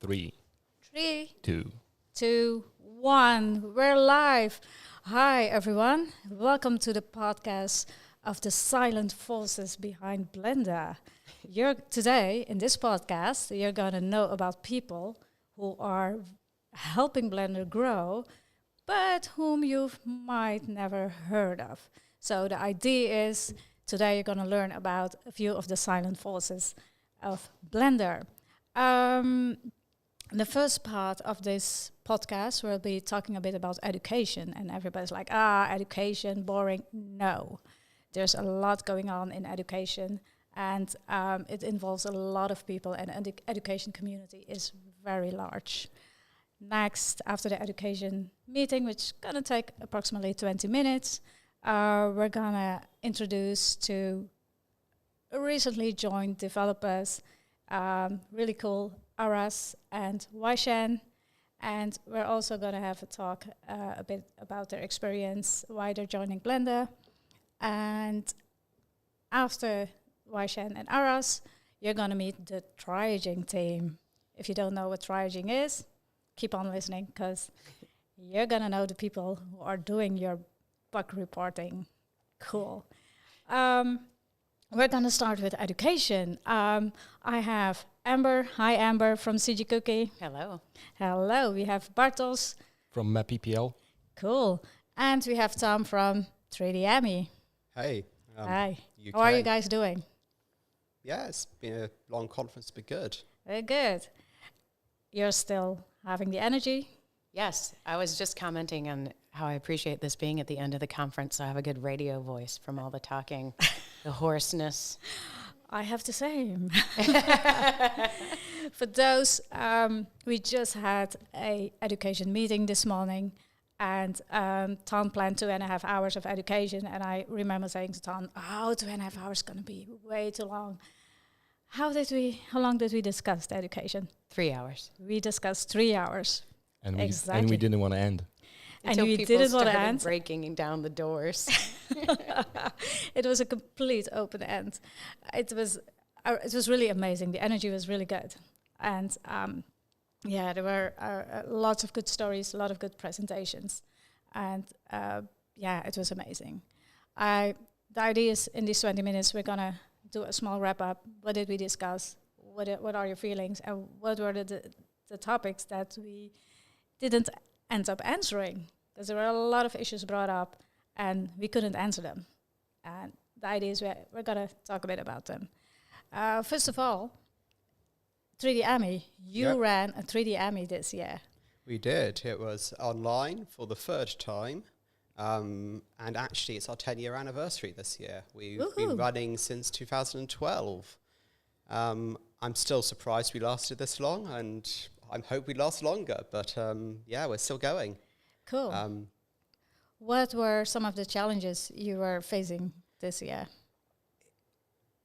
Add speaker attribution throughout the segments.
Speaker 1: 3,
Speaker 2: Three,
Speaker 1: 2.
Speaker 2: 2, 1. We're live. Hi, everyone. Welcome to the podcast of the silent forces behind Blender. Today, in this podcast, you're going to know about people who are helping Blender grow, but whom you might never heard of. So the idea is, today you're going to learn about a few of the silent forces of Blender. The first part of this podcast, we'll be talking a bit about education, and everybody's like, education, boring. No, there's a lot going on in education, and it involves a lot of people, and the education community is very large. Next, after the education meeting, which is going to take approximately 20 minutes, we're going to introduce two recently joined developers, really cool, Aras and Weizhen, and we're also going to have a talk a bit about their experience, why they're joining Blender. And after Weizhen and Aras, you're going to meet the Triaging team. If you don't know what Triaging is, keep on listening, because you're going to know the people who are doing your bug reporting. Cool. We're going to start with education. I have Amber. Hi, Amber from CG Cookie.
Speaker 3: Hello.
Speaker 2: Hello. We have Bartosz.
Speaker 1: From PPL.
Speaker 2: Cool. And we have Tom from 3D Ami.
Speaker 4: Hey.
Speaker 2: Hi.
Speaker 4: UK.
Speaker 2: How are you guys doing?
Speaker 4: Yeah, it's been a long conference, but good.
Speaker 2: Very good. You're still having the energy?
Speaker 3: Yes, I was just commenting on how I appreciate this being at the end of the conference, so I have a good radio voice from all the talking, the hoarseness.
Speaker 2: I have the same. For those, we just had a education meeting this morning, and Tom planned 2.5 hours of education, and I remember saying to Tom, 2.5 hours is going to be way too long. How long did we discuss the education?
Speaker 3: 3 hours.
Speaker 2: We discussed 3 hours.
Speaker 1: And we didn't want to end.
Speaker 3: Until
Speaker 2: and we
Speaker 3: people
Speaker 2: didn't want to
Speaker 3: started
Speaker 2: end.
Speaker 3: breaking down the doors.
Speaker 2: It was a complete open end. It was really amazing. The energy was really good, and there were lots of good stories, a lot of good presentations, and it was amazing. The idea is, in these 20 minutes, we're gonna do a small wrap up. What did we discuss? What are your feelings? And what were the topics that we didn't end up answering? Because there were a lot of issues brought up, and we couldn't answer them. And the idea is we're going to talk a bit about them. First of all, 3D Ami. You ran a 3D Ami this year.
Speaker 4: We did. It was online for the third time. And actually, it's our 10-year anniversary this year. We've been running since 2012. I'm still surprised we lasted this long, and I hope we last longer. But we're still going.
Speaker 2: Cool. What were some of the challenges you were facing this year?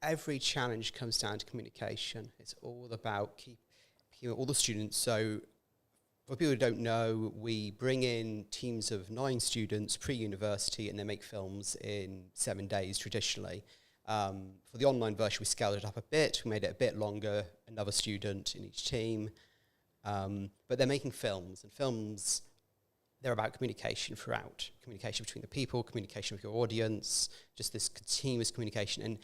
Speaker 4: Every challenge comes down to communication. It's all about keeping all the students. So for people who don't know, we bring in teams of 9 students pre-university, and they make films in 7 days traditionally. For the online version, we scaled it up a bit. We made it a bit longer, another student in each team. But they're making films, and films, they're about communication throughout. Communication between the people, communication with your audience, just this continuous communication. And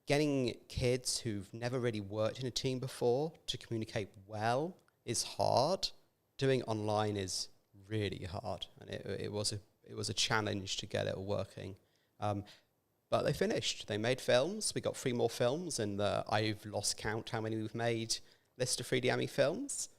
Speaker 4: getting kids who've never really worked in a team before to communicate well is hard. Doing online is really hard, and it was a challenge to get it all working. But they finished. They made films. We got 3 more films, and I've lost count how many we've made. List of 3D Ami films.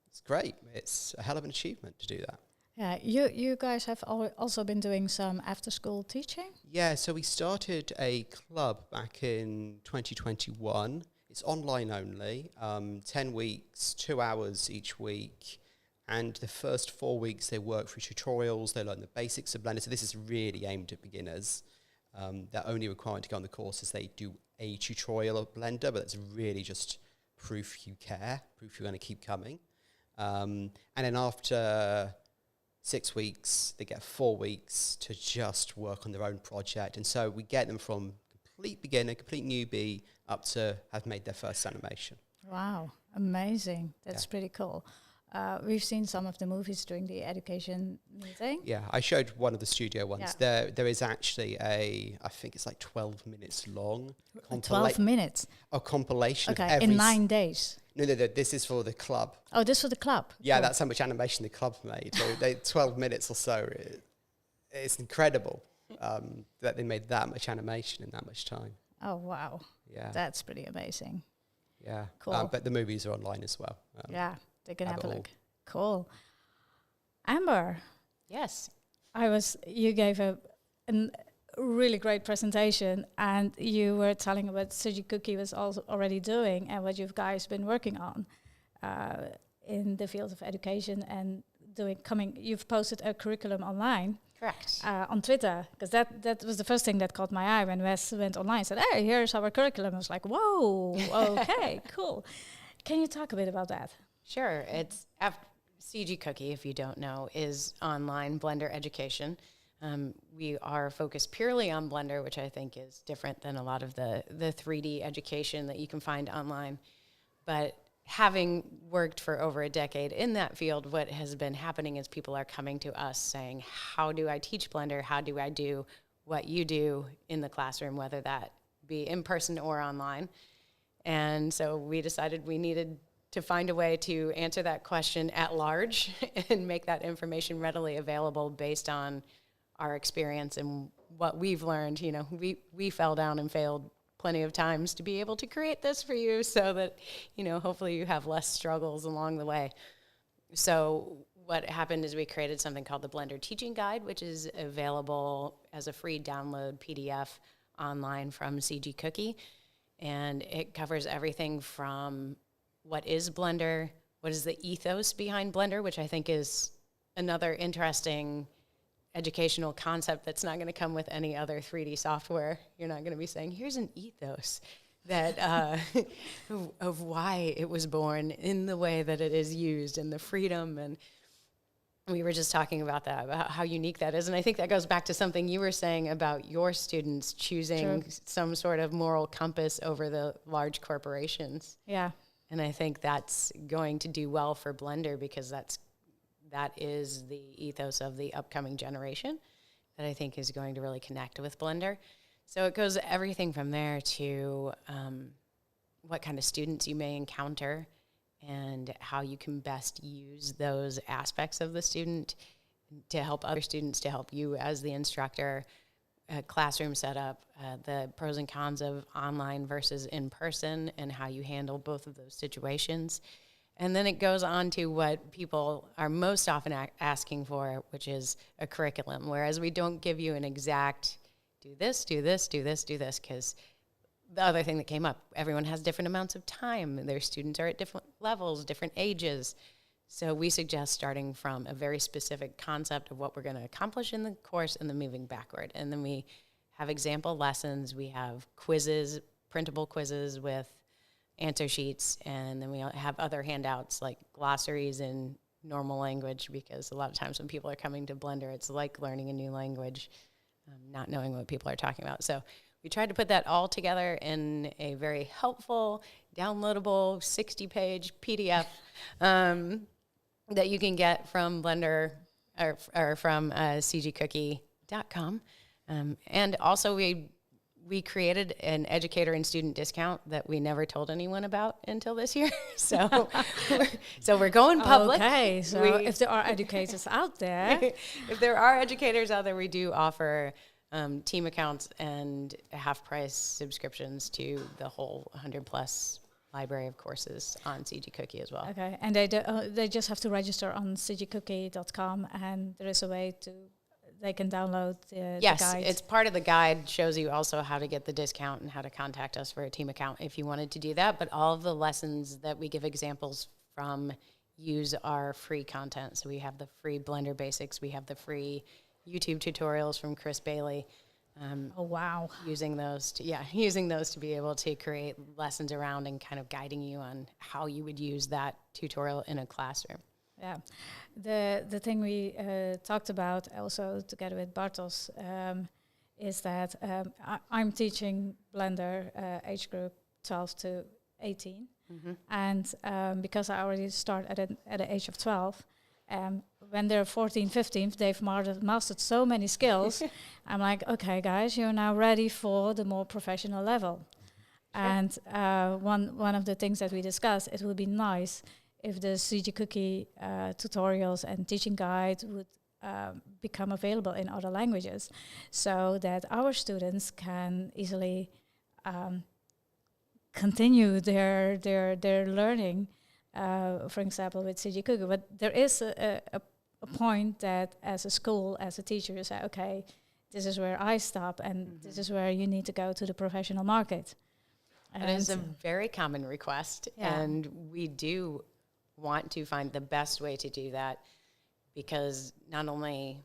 Speaker 4: It's great. It's a hell of an achievement to do that.
Speaker 2: Yeah, you guys have also been doing some after-school teaching?
Speaker 4: Yeah, so we started a club back in 2021. It's online only, 10 weeks, 2 hours each week. And the first 4 weeks they work through tutorials, they learn the basics of Blender. So this is really aimed at beginners. They're only required to go on the course as they do a tutorial of Blender, but it's really just proof you care, proof you're going to keep coming. And then after 6 weeks, they get 4 weeks to just work on their own project. And so we get them from complete beginner, complete newbie, up to have made their first animation.
Speaker 2: Wow, amazing. That's pretty cool. We've seen some of the movies during the education meeting.
Speaker 4: Yeah, I showed one of the studio ones. Yeah. There is actually I think it's like 12 minutes long.
Speaker 2: 12 minutes?
Speaker 4: A compilation of
Speaker 2: every... in 9 days?
Speaker 4: No, this is for the club.
Speaker 2: Oh, this for the club?
Speaker 4: Yeah, that's how much animation the club made. So 12 minutes or so. It's incredible that they made that much animation in that much time.
Speaker 2: Oh, wow.
Speaker 4: Yeah.
Speaker 2: That's pretty amazing.
Speaker 4: Yeah.
Speaker 2: Cool.
Speaker 4: But the movies are online as well.
Speaker 2: They can have a look. Cool. Amber.
Speaker 3: Yes.
Speaker 2: You gave a really great presentation, and you were telling what Suji Cookie was also already doing and what you guys been working on in the field of education and you've posted a curriculum online.
Speaker 3: Correct.
Speaker 2: On Twitter, because that was the first thing that caught my eye when Wes went online and said, hey, here's our curriculum. I was like, whoa, okay, cool. Can you talk a bit about that?
Speaker 3: Sure. It's CG Cookie, if you don't know, is online Blender education. We are focused purely on Blender, which I think is different than a lot of the 3D education that you can find online. But having worked for over a decade in that field, what has been happening is people are coming to us saying, how do I teach Blender? How do I do what you do in the classroom, whether that be in person or online? And so we decided we needed to find a way to answer that question at large and make that information readily available based on our experience and what we've learned. You know, we fell down and failed plenty of times to be able to create this for you so that, you know, hopefully you have less struggles along the way. So what happened is we created something called the Blender Teaching Guide, which is available as a free download PDF online from CG Cookie. And it covers everything from what is Blender, what is the ethos behind Blender, which I think is another interesting educational concept that's not going to come with any other 3D software. You're not going to be saying, here's an ethos that of why it was born in the way that it is used and the freedom. And we were just talking about that, about how unique that is. And I think that goes back to something you were saying about your students choosing some sort of moral compass over the large corporations.
Speaker 2: Yeah.
Speaker 3: And I think that's going to do well for Blender because that is the ethos of the upcoming generation that I think is going to really connect with Blender. So it goes everything from there to what kind of students you may encounter and how you can best use those aspects of the student to help other students, to help you as the instructor, classroom setup, the pros and cons of online versus in person, and how you handle both of those situations. And then it goes on to what people are most often asking for, which is a curriculum, whereas we don't give you an exact do this, do this, do this, do this, because the other thing that came up, everyone has different amounts of time. Their students are at different levels, different ages. So we suggest starting from a very specific concept of what we're going to accomplish in the course and then moving backward. And then we have example lessons. We have quizzes, printable quizzes with answer sheets. And then we have other handouts like glossaries in normal language, because a lot of times when people are coming to Blender, it's like learning a new language, not knowing what people are talking about. So we tried to put that all together in a very helpful, downloadable 60-page PDF that you can get from Blender or from cgcookie.com. And also we created an educator and student discount that we never told anyone about until this year. So we're going public.
Speaker 2: Okay, so if there are educators out there.
Speaker 3: If there are educators out there, we do offer team accounts and half-price subscriptions to the whole 100-plus library of courses on CG Cookie as well.
Speaker 2: Okay, and they just have to register on cgcookie.com, and there is a way they can download the
Speaker 3: yes,
Speaker 2: guide.
Speaker 3: It's part of the guide, shows you also how to get the discount and how to contact us for a team account if you wanted to do that. But all of the lessons that we give examples from use our free content. So we have the free Blender Basics, we have the free YouTube tutorials from Chris Bailey.
Speaker 2: Oh, wow.
Speaker 3: Using those to be able to create lessons around and kind of guiding you on how you would use that tutorial in a classroom.
Speaker 2: Yeah. The thing we talked about also together with Bartosz is that I'm teaching Blender age group 12 to 18. And because I already start at the age of 12, when they're 14, 15, they've mastered so many skills. I'm like, okay, guys, you're now ready for the more professional level. Sure. And one of the things that we discussed, it would be nice if the CG Cookie tutorials and teaching guide would become available in other languages, so that our students can easily continue their learning, for example, with CG Cookie. But there is a point that as a school, as a teacher, you say, okay, this is where I stop, and this is where you need to go to the professional market.
Speaker 3: That is a very common request, and we do want to find the best way to do that, because not only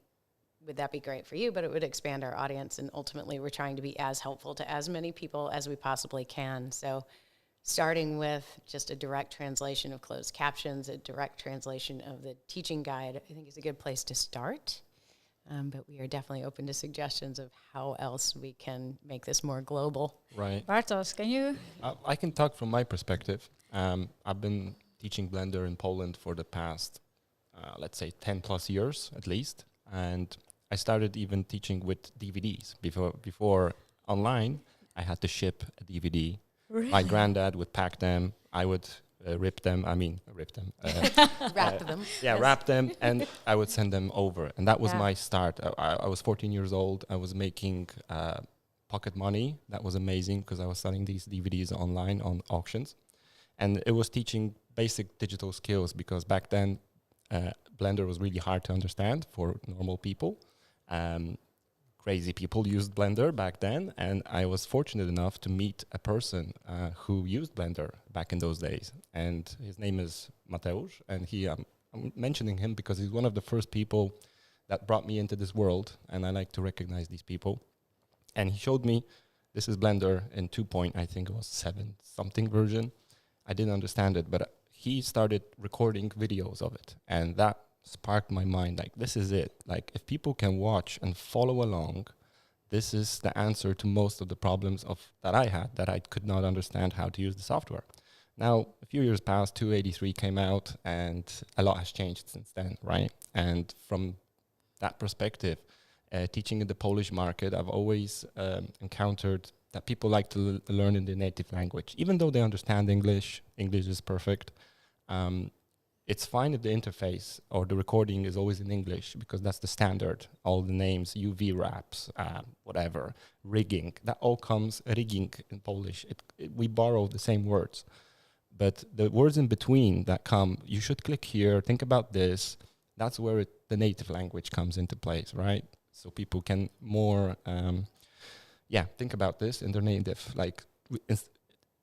Speaker 3: would that be great for you, but it would expand our audience, and ultimately we're trying to be as helpful to as many people as we possibly can. So starting with just a direct translation of closed captions, a direct translation of the teaching guide, I think is a good place to start. But we are definitely open to suggestions of how else we can make this more global.
Speaker 1: Right.
Speaker 2: Bartosz, can you?
Speaker 1: I can talk from my perspective. I've been teaching Blender in Poland for the past, let's say, 10 plus years at least. And I started even teaching with DVDs. Before online, I had to ship a DVD. Really? My granddad would pack them. I would rip them.
Speaker 3: Wrap them.
Speaker 1: Yeah, yes. Wrap them, and I would send them over. And that was my start. I was 14 years old. I was making pocket money. That was amazing because I was selling these DVDs online on auctions. And it was teaching basic digital skills, because back then Blender was really hard to understand for normal people. Crazy people used Blender back then, and I was fortunate enough to meet a person who used Blender back in those days, and his name is Mateusz, and I'm mentioning him because he's one of the first people that brought me into this world, and I like to recognize these people. And he showed me, this is Blender in 2. I think it was 7 something version. I didn't understand it, but he started recording videos of it, and that sparked my mind. Like, this is it. Like, if people can watch and follow along, this is the answer to most of the problems that I had, that I could not understand how to use the software. Now, a few years passed, 283 came out, and a lot has changed since then, right? And from that perspective, teaching in the Polish market, I've always encountered that people like to learn in their native language. Even though they understand English is perfect. It's fine if the interface or the recording is always in English, because that's the standard. All the names, UV wraps, whatever, rigging, that all comes, rigging in Polish. We borrow the same words. But the words in between that come, you should click here, think about this. That's where the native language comes into place, right? So people can more, think about this in their native. Like,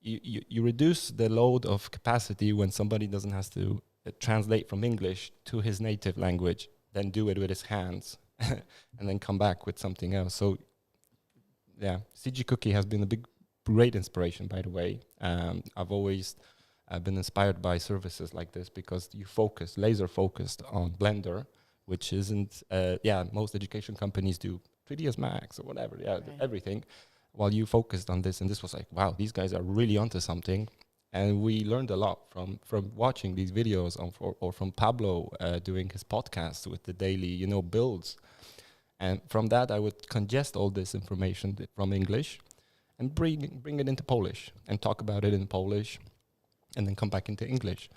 Speaker 1: you reduce the load of capacity when somebody doesn't have to translate from English to his native language, then do it with his hands, and then come back with something else. So, CG Cookie has been a great inspiration, by the way. I've always been inspired by services like this, because you laser focused on Blender, which isn't, most education companies do 3ds Max or whatever, right. Everything, while you focused on this. And this was like, wow, these guys are really onto something. And we learned a lot from watching these videos or from Pablo doing his podcast with the daily, builds. And from that, I would congest all this information from English and bring it into Polish and talk about it in Polish, and then come back into English.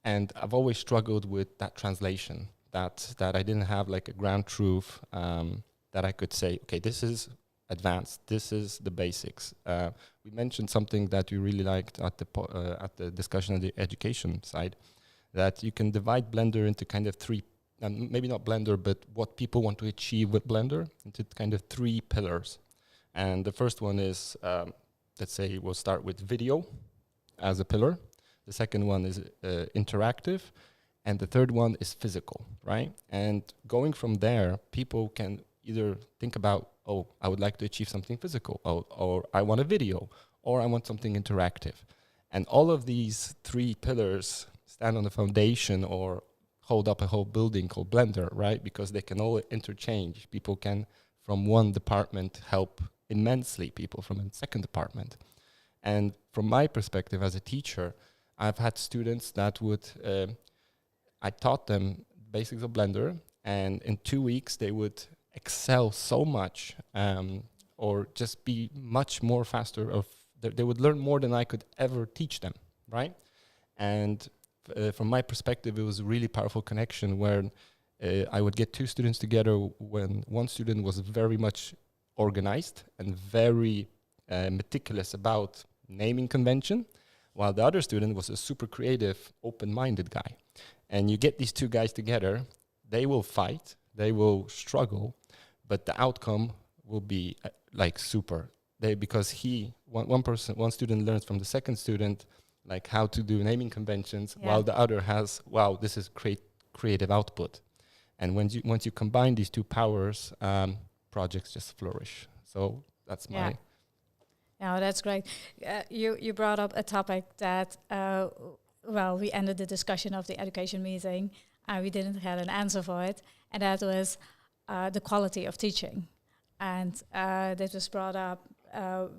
Speaker 1: And I've always struggled with that translation, that I didn't have like a ground truth that I could say, okay, this is advanced, this is the basics. We mentioned something that we really liked at the discussion on the education side, that you can divide Blender into kind of 3, and maybe not Blender, but what people want to achieve with Blender, into kind of 3 pillars. And the first one is, let's say we'll start with video as a pillar. The second one is interactive. And the third one is physical, right? And going from there, people can either think about, oh, I would like to achieve something physical, or I want a video, or I want something interactive. And all of these 3 pillars stand on the foundation or hold up a whole building called Blender, right? Because they can all interchange. People can from one department help immensely people from a second department. And from my perspective as a teacher, I've had students that would, I taught them basics of Blender, and in 2 weeks they would excel so much, or just be much more faster. They would learn more than I could ever teach them, right? And from my perspective, it was a really powerful connection where I would get two students together when one student was very much organized and very meticulous about naming convention, while the other student was a super creative, open-minded guy. And you get these two guys together, they will fight, they will struggle, but the outcome will be like super. Because one student learns from the second student like how to do naming conventions, while the other has, wow, this is creative output. And once you combine these two powers, projects just flourish. So that's my...
Speaker 2: No, that's great. You brought up a topic that, we ended the discussion of the education meeting, and we didn't have an answer for it, and that was the quality of teaching. And that was brought up.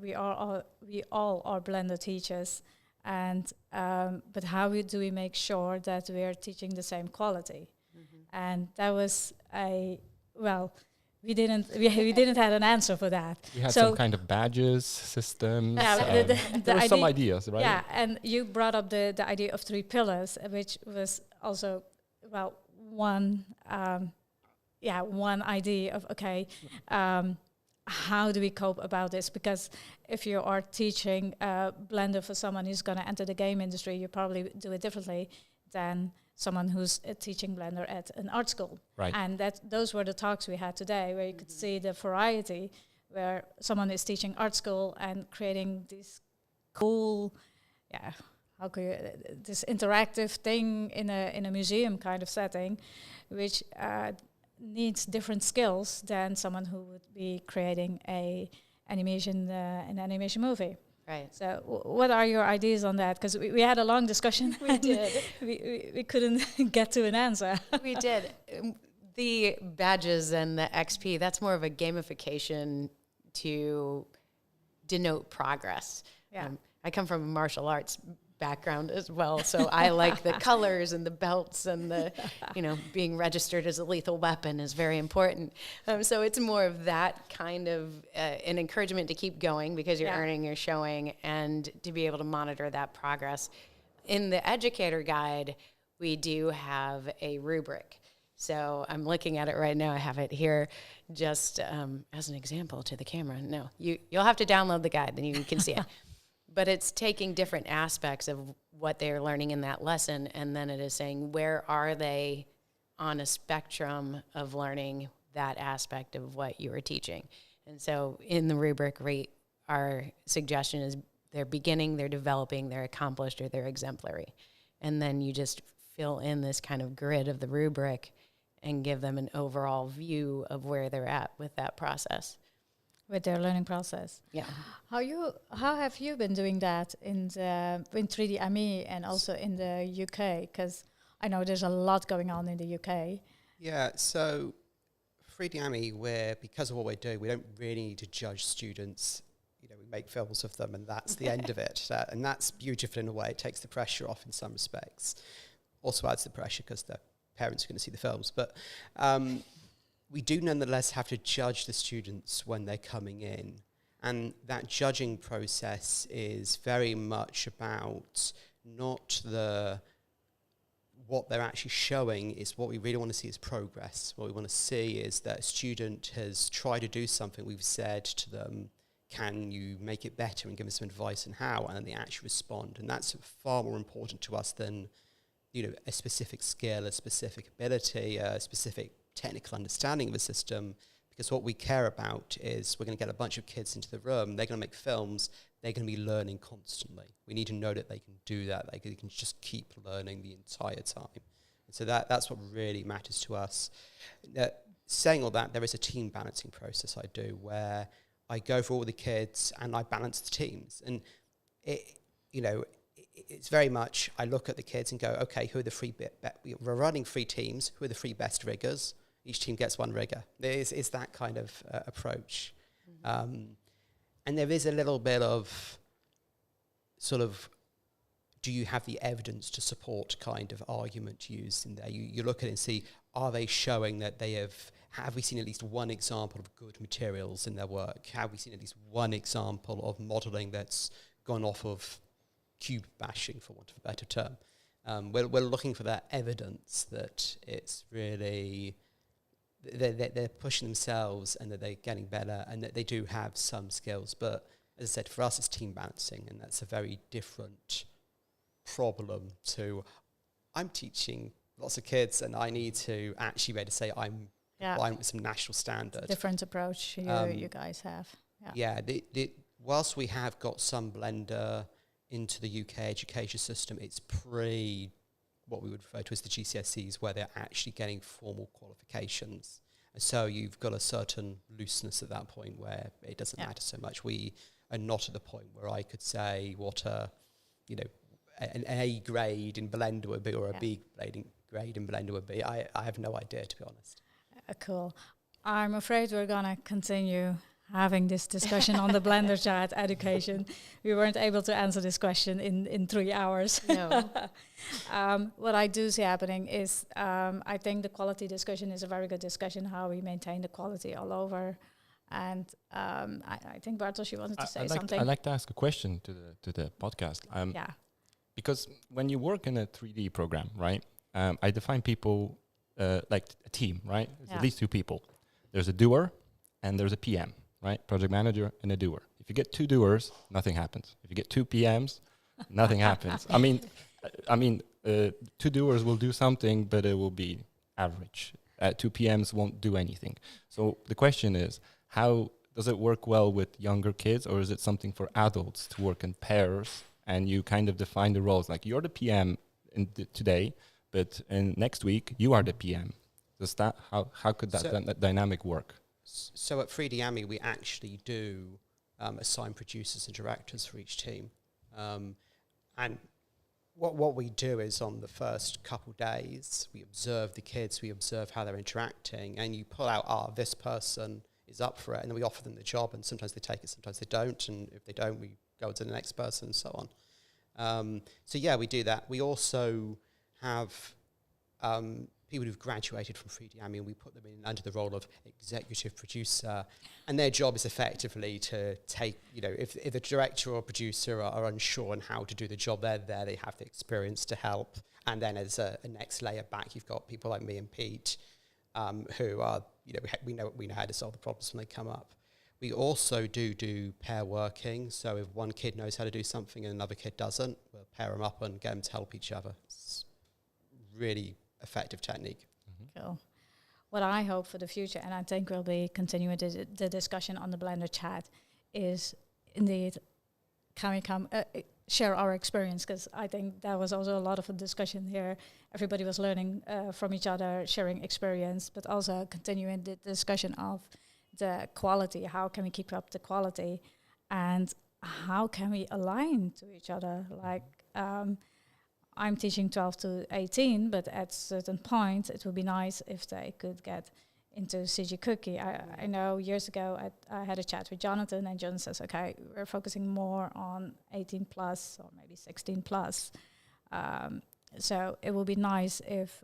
Speaker 2: We all are Blender teachers, and but how do we make sure that we are teaching the same quality? Mm-hmm. And that was we didn't have an answer for that.
Speaker 1: We had some kind of badges, systems. There were some ideas, right?
Speaker 2: Yeah, and you brought up the idea of 3 pillars, which was also one idea of how do we cope about this? Because if you are teaching Blender for someone who's going to enter the game industry, you probably do it differently than someone who's teaching Blender at an art school.
Speaker 1: Right.
Speaker 2: And those were the talks we had today, where you could see the variety, where someone is teaching art school and creating this cool, this interactive thing in a museum kind of setting, which needs different skills than someone who would be creating an animation movie.
Speaker 3: Right.
Speaker 2: So what are your ideas on that? Because we had a long discussion.
Speaker 3: We did.
Speaker 2: we couldn't get to an answer.
Speaker 3: We did. The badges and the XP, that's more of a gamification to denote progress.
Speaker 2: Yeah.
Speaker 3: I come from a martial arts background as well, so I like the colors and the belts and the, being registered as a lethal weapon is very important. So it's more of that kind of an encouragement to keep going because you're earning, you're showing, and to be able to monitor that progress. In the educator guide, we do have a rubric. So I'm looking at it right now. I have it here just as an example to the camera. No, you'll have to download the guide, then you can see it. But it's taking different aspects of what they're learning in that lesson, and then it is saying, where are they on a spectrum of learning that aspect of what you are teaching? And so in the rubric, our suggestion is they're beginning, they're developing, they're accomplished, or they're exemplary. And then you just fill in this kind of grid of the rubric and give them an overall view of where they're at with that process.
Speaker 2: With their learning process.
Speaker 3: Yeah.
Speaker 2: How have you been doing that in 3D.me and also in the UK? Because I know there's a lot going on in the UK.
Speaker 4: Yeah, so 3D.me, because of what we do, we don't really need to judge students. We make films of them and that's the end of it. And that's beautiful in a way. It takes the pressure off in some respects. Also adds the pressure because the parents are going to see the films. But we do nonetheless have to judge the students when they're coming in. And that judging process is very much about not what they're actually showing, is what we really want to see is progress. What we want to see is that a student has tried to do something. We've said to them, can you make it better, and give us some advice on how, and then they actually respond. And that's far more important to us than a specific skill, a specific ability, a specific technical understanding of a system, because what we care about is we're going to get a bunch of kids into the room, they're going to make films, they're going to be learning constantly. We need to know that they can do that, they can just keep learning the entire time. And so that's what really matters to us. Saying all that, there is a team balancing process I do where I go for all the kids and I balance the teams. And it's very much, I look at the kids and go, okay, who are the we're running 3 teams, who are the 3 best riggers? each team gets one rigger. It's that kind of approach. And there is a little bit of sort of, do you have the evidence to support kind of argument used in there? You look at it and see, are they showing that they have we seen at least one example of good materials in their work? Have we seen at least one example of modelling that's gone off of cube bashing, for want of a better term? We're looking for that evidence that it's really, they're pushing themselves and that they're getting better and that they do have some skills. But as I said, for us, it's team balancing, and that's a very different problem to, I'm teaching lots of kids and I need to actually be able to say I'm compliant with some national standard.
Speaker 2: Different approach you guys have.
Speaker 4: Whilst we have got some Blender into the UK education system, it's pre what we would refer to as the GCSEs, where they're actually getting formal qualifications. And so you've got a certain looseness at that point where it doesn't matter so much. We are not at the point where I could say what an A grade in Blender would be or a B grade in Blender would be. I have no idea, to be honest.
Speaker 2: Cool. I'm afraid we're going to continue having this discussion on the Blender chat education. We weren't able to answer this question in 3 hours.
Speaker 3: No.
Speaker 2: What I do see happening is I think the quality discussion is a very good discussion, how we maintain the quality all over. And I think, Bartosz, you wanted to say something?
Speaker 1: I'd like to ask a question to the podcast. Because when you work in a 3D program, right, I define people like a team, right? It's at least two people. There's a doer and there's a PM, right? Project manager and a doer. If you get two doers, nothing happens. If you get two PMs, nothing happens. I mean, two doers will do something, but it will be average. Two PMs won't do anything. So the question is, how does it work well with younger kids, or is it something for adults to work in pairs and you kind of define the roles? Like, you're the PM today, but in next week you are the PM. Does that how could that dynamic work?
Speaker 4: So at 3D AMI we actually do assign producers and directors for each team, and what we do is on the first couple days we observe the kids, we observe how they're interacting, and you pull out this person is up for it, and then we offer them the job, and sometimes they take it, sometimes they don't, and if they don't, we go to the next person and so on. So yeah, we do that. We also have people who've graduated from 3D AMI, and we put them in under the role of executive producer, and their job is effectively to take, if the director or producer are unsure on how to do the job, they're there, they have the experience to help. And then as a next layer back, you've got people like me and Pete, who are, we know how to solve the problems when they come up. We also do pair working, so if one kid knows how to do something and another kid doesn't, we'll pair them up and get them to help each other. It's really effective technique.
Speaker 2: Mm-hmm. Cool. What I hope for the future, and I think we'll be continuing the discussion on the Blender chat, is indeed, can we come share our experience? Because I think there was also a lot of a discussion here. Everybody was learning from each other, sharing experience, but also continuing the discussion of the quality. How can we keep up the quality, and how can we align to each other? Like, I'm teaching 12 to 18, but at a certain point, it would be nice if they could get into CG Cookie. I know years ago I had a chat with Jonathan, and Jonathan says, okay, we're focusing more on 18 plus or maybe 16 plus. So it would be nice if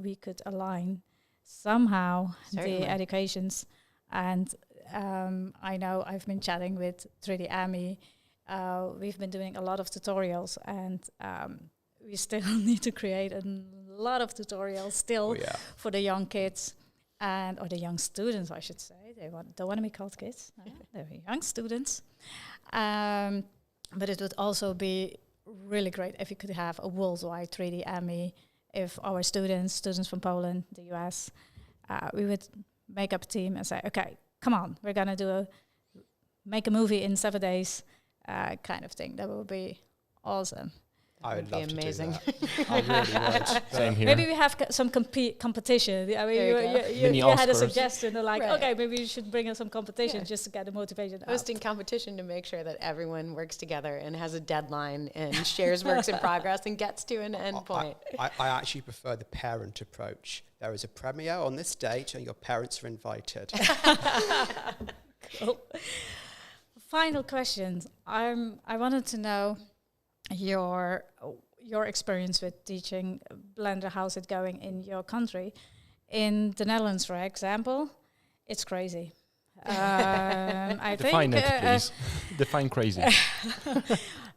Speaker 2: we could align somehow the educations. And I know I've been chatting with 3D AMI. We've been doing a lot of tutorials, and we still need to create a lot of tutorials still for the young kids or the young students, I should say. They don't want to be called kids. They're young students. But it would also be really great if we could have a worldwide 3D AMI. If our students from Poland, the US, we would make up a team and say, okay, come on, we're going to make a movie in 7 days, kind of thing. That would be awesome.
Speaker 4: I would
Speaker 3: That'd
Speaker 4: love
Speaker 3: be
Speaker 4: to
Speaker 3: amazing.
Speaker 4: do that. I really would.
Speaker 1: Same here.
Speaker 2: Maybe we have some competition. I mean,
Speaker 3: There you go.
Speaker 1: Mini
Speaker 2: you had a
Speaker 1: Oscars.
Speaker 2: suggestion, like,
Speaker 3: Right.
Speaker 2: okay, maybe you should bring in some competition
Speaker 3: Yeah.
Speaker 2: just to get the motivation up.
Speaker 3: Hosting competition to make sure that everyone works together and has a deadline and shares works in progress and gets to an end point.
Speaker 4: I actually prefer the parent approach. There is a premiere on this date and your parents are invited.
Speaker 2: Cool. Final questions. I wanted to know your experience with teaching Blender. How's it going in your country? In the Netherlands, for example, it's crazy. I
Speaker 1: Define
Speaker 2: think
Speaker 1: it, please. Define crazy.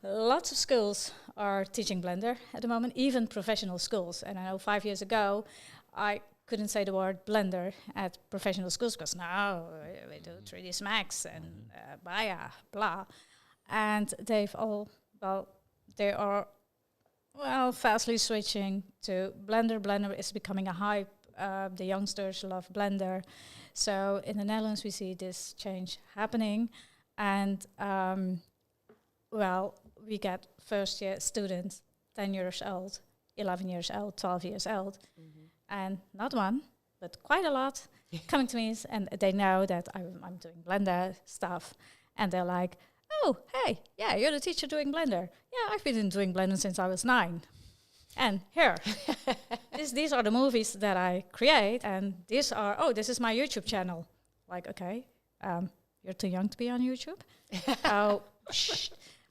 Speaker 2: lots of schools are teaching Blender at the moment, even professional schools. And I know 5 years ago, I couldn't say the word Blender at professional schools because now we do 3ds Max and Maya, blah. And they are fastly switching to Blender. Blender is becoming a hype. The youngsters love Blender. So in the Netherlands, we see this change happening. And, we get first year students, 10 years old, 11 years old, 12 years old. And not one, but quite a lot coming to me, and they know that I'm doing Blender stuff. And they're like, oh, hey, yeah, you're the teacher doing Blender. Yeah, I've been doing Blender since I was 9. And here, these are the movies that I create, and this is my YouTube channel. Like, okay, you're too young to be on YouTube.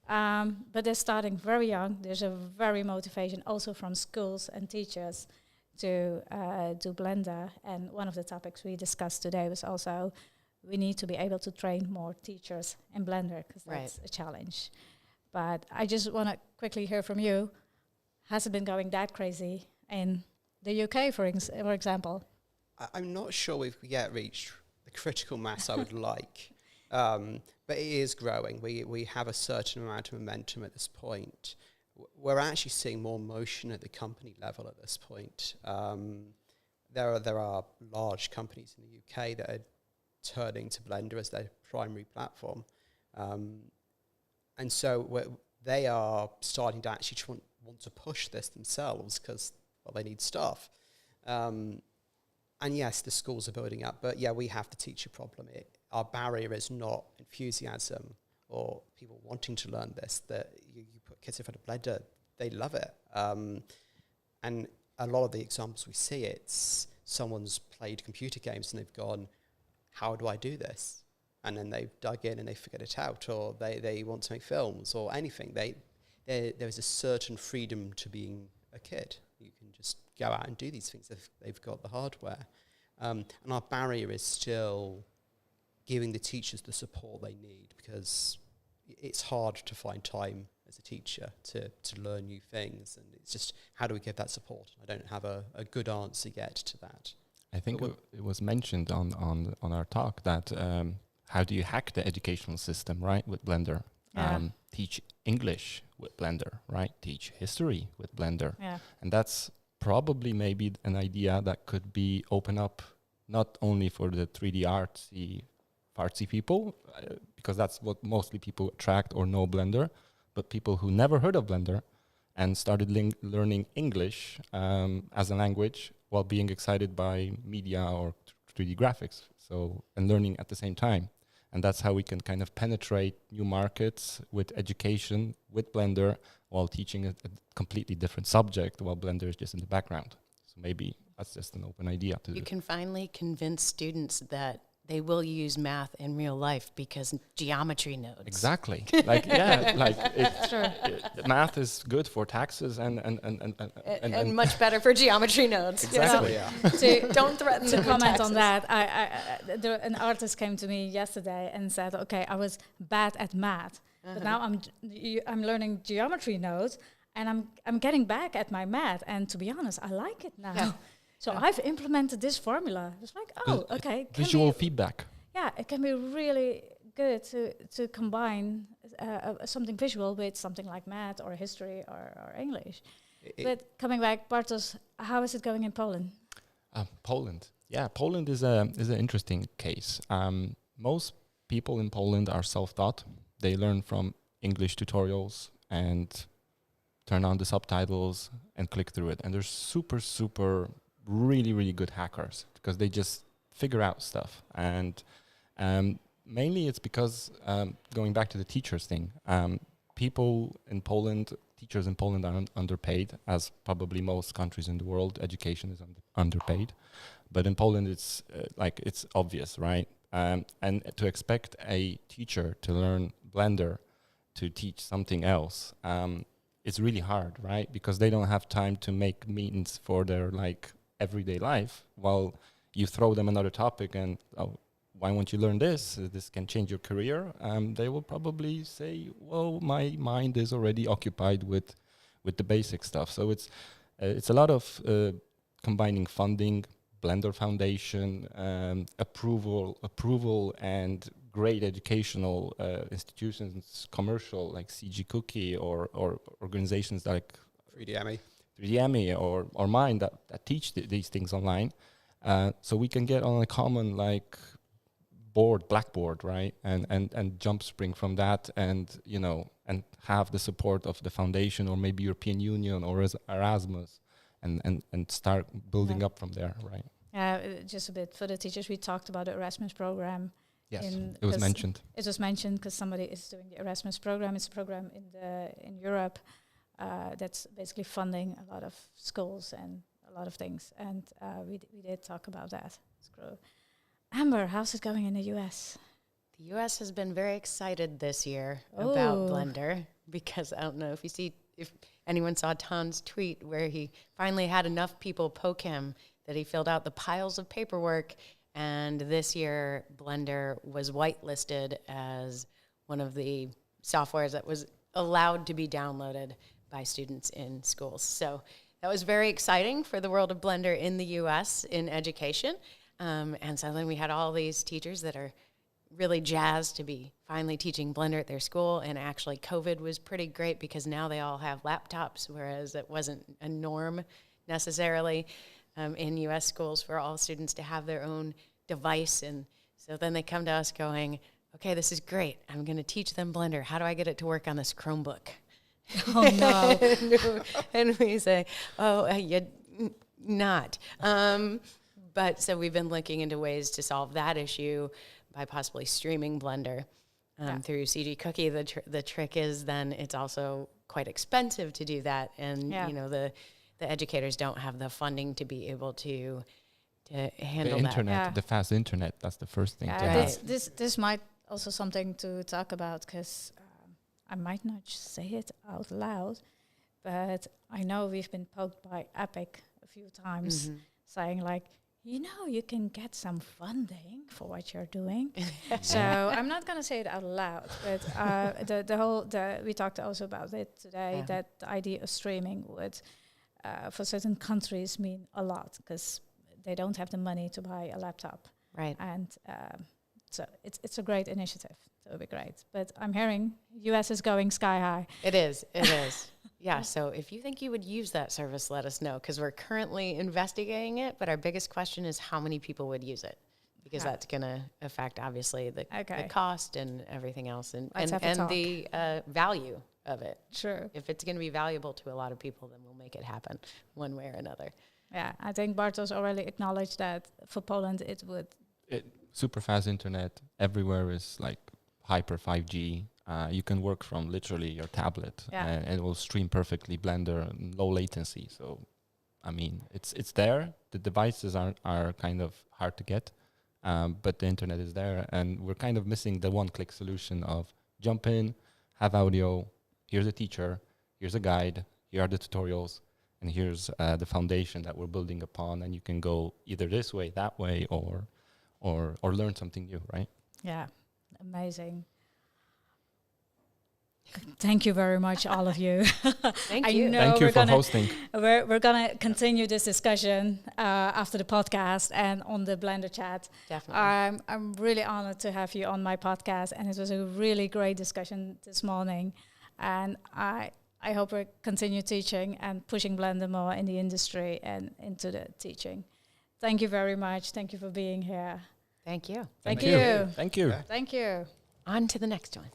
Speaker 2: But they're starting very young. There's a very motivation also from schools and teachers to do Blender. And one of the topics we discussed today was also we need to be able to train more teachers in Blender because that's a challenge. But I just want to quickly hear from you. Has it been going that crazy in the UK, for example?
Speaker 4: I'm not sure we've yet reached the critical mass I would like, but it is growing. We have a certain amount of momentum at this point. We're actually seeing more motion at the company level at this point. There are large companies in the UK that are turning to Blender as their primary platform. And so they are starting to actually want to push this themselves because, they need staff. And yes, the schools are building up, but yeah, we have the teacher problem. Our barrier is not enthusiasm or people wanting to learn this, that you put kids in front of Blender, they love it. And a lot of the examples we see, it's someone's played computer games and they've gone, how do I do this? And then they've dug in and they figured it out, or they want to make films or anything. There's a certain freedom to being a kid. You can just go out and do these things if they've got the hardware. And our barrier is still giving the teachers the support they need, because it's hard to find time as a teacher to learn new things. And it's just, how do we give that support? I don't have a good answer yet to that.
Speaker 1: I think it was mentioned on our talk that how do you hack the educational system, right, with Blender?
Speaker 2: Yeah.
Speaker 1: Teach English with Blender, right? Teach history with Blender.
Speaker 2: Yeah.
Speaker 1: And that's probably maybe an idea that could be open up not only for the 3D artsy people, because that's what mostly people attract or know Blender, but people who never heard of Blender and started learning English as a language while being excited by media or 3D graphics, and learning at the same time. And that's how we can kind of penetrate new markets with education, with Blender, while teaching a completely different subject, while Blender is just in the background. So maybe that's just an open idea to do.
Speaker 3: You can finally convince students that they will use math in real life because geometry nodes.
Speaker 1: Exactly. Math is good for taxes and
Speaker 3: much better for geometry nodes.
Speaker 1: Exactly.
Speaker 3: Yeah. Don't threaten
Speaker 2: to comment
Speaker 3: taxes.
Speaker 2: on that. An artist came to me yesterday and said, "Okay, I was bad at math, but now I'm learning geometry nodes, and I'm getting back at my math. And to be honest, I like it now." Yeah. So I've implemented this formula. It's like, okay.
Speaker 1: Visual feedback.
Speaker 2: Yeah, it can be really good to combine something visual with something like math or history or English. But coming back, Bartosz, how is it going in Poland?
Speaker 1: Poland. Yeah, Poland is an interesting case. Most people in Poland are self-taught. They learn from English tutorials and turn on the subtitles, and click through it. And they're super, really, really good hackers because they just figure out stuff. And mainly it's because, going back to the teachers thing, teachers in Poland are underpaid, as probably most countries in the world. Education is underpaid. But in Poland, it's it's obvious, right? And to expect a teacher to learn Blender to teach something else, it's really hard, right? Because they don't have time to make meetings for their everyday life, while you throw them another topic and, why won't you learn this? This can change your career. They will probably say, well, my mind is already occupied with the basic stuff. So it's a lot of combining funding, Blender Foundation, approval, and great educational institutions, commercial like CG Cookie or organizations like 3DME or mine that teach these things online. So we can get on a common Blackboard, right? And jump spring from that, and and have the support of the foundation or maybe European Union or Erasmus, and start building up from there, right?
Speaker 2: Just a bit for the teachers, we talked about the Erasmus program.
Speaker 1: Yes, it was mentioned.
Speaker 2: It was mentioned because somebody is doing the Erasmus program. It's a program in Europe that's basically funding a lot of schools and a lot of things. And we did talk about that. Amber, how's it going in the US?
Speaker 3: The US has been very excited this year about Blender, because I don't know if anyone saw Tan's tweet where he finally had enough people poke him that he filled out the piles of paperwork. And this year, Blender was whitelisted as one of the softwares that was allowed to be downloaded by students in schools. So that was very exciting for the world of Blender in the US in education. And so then we had all these teachers that are really jazzed to be finally teaching Blender at their school. And actually, COVID was pretty great because now they all have laptops, whereas it wasn't a norm necessarily in U.S. schools for all students to have their own device. And so then they come to us going, okay, this is great. I'm going to teach them Blender. How do I get it to work on this Chromebook?
Speaker 2: Oh, no.
Speaker 3: And we say, not. But so we've been looking into ways to solve that issue by possibly streaming Blender through CG Cookie. The trick is then it's also quite expensive to do that, and the educators don't have the funding to be able to handle
Speaker 1: the internet,
Speaker 2: that.
Speaker 1: the fast internet. That's the first thing.
Speaker 2: This might also something to talk about, because I might not say it out loud, but I know we've been poked by Epic a few times, saying you can get some funding for what you're doing. So I'm not going to say it out loud, but we talked also about it today, that the idea of streaming would, for certain countries, mean a lot, because they don't have the money to buy a laptop.
Speaker 3: Right.
Speaker 2: And so it's a great initiative. It would be great. But I'm hearing US is going sky high.
Speaker 3: It is. Yeah, so if you think you would use that service, let us know, because we're currently investigating it, but our biggest question is how many people would use it, because that's going to affect, obviously, the cost and everything else, and the value of it.
Speaker 2: Sure.
Speaker 3: If it's going to be valuable to a lot of people, then we'll make it happen one way or another.
Speaker 2: Yeah, I think Bartosz already acknowledged that for Poland it would.
Speaker 1: Super fast internet everywhere is hyper 5G. You can work from literally your tablet, and it will stream perfectly Blender, low latency. So, I mean, it's there. The devices are kind of hard to get, but the internet is there, and we're kind of missing the one-click solution of jump in, have audio. Here's a teacher. Here's a guide. Here are the tutorials, and here's the foundation that we're building upon. And you can go either this way, that way, or learn something new, right?
Speaker 2: Yeah, amazing. Thank you very much, all of you.
Speaker 3: Thank you.
Speaker 1: Thank you for hosting.
Speaker 2: We're going to continue this discussion after the podcast and on the Blender chat.
Speaker 3: Definitely.
Speaker 2: I'm really honored to have you on my podcast, and it was a really great discussion this morning. And I hope we continue teaching and pushing Blender more in the industry and into the teaching. Thank you very much. Thank you for being here.
Speaker 3: Thank you.
Speaker 2: Thank you.
Speaker 1: Thank you.
Speaker 2: Thank you.
Speaker 3: On to the next one.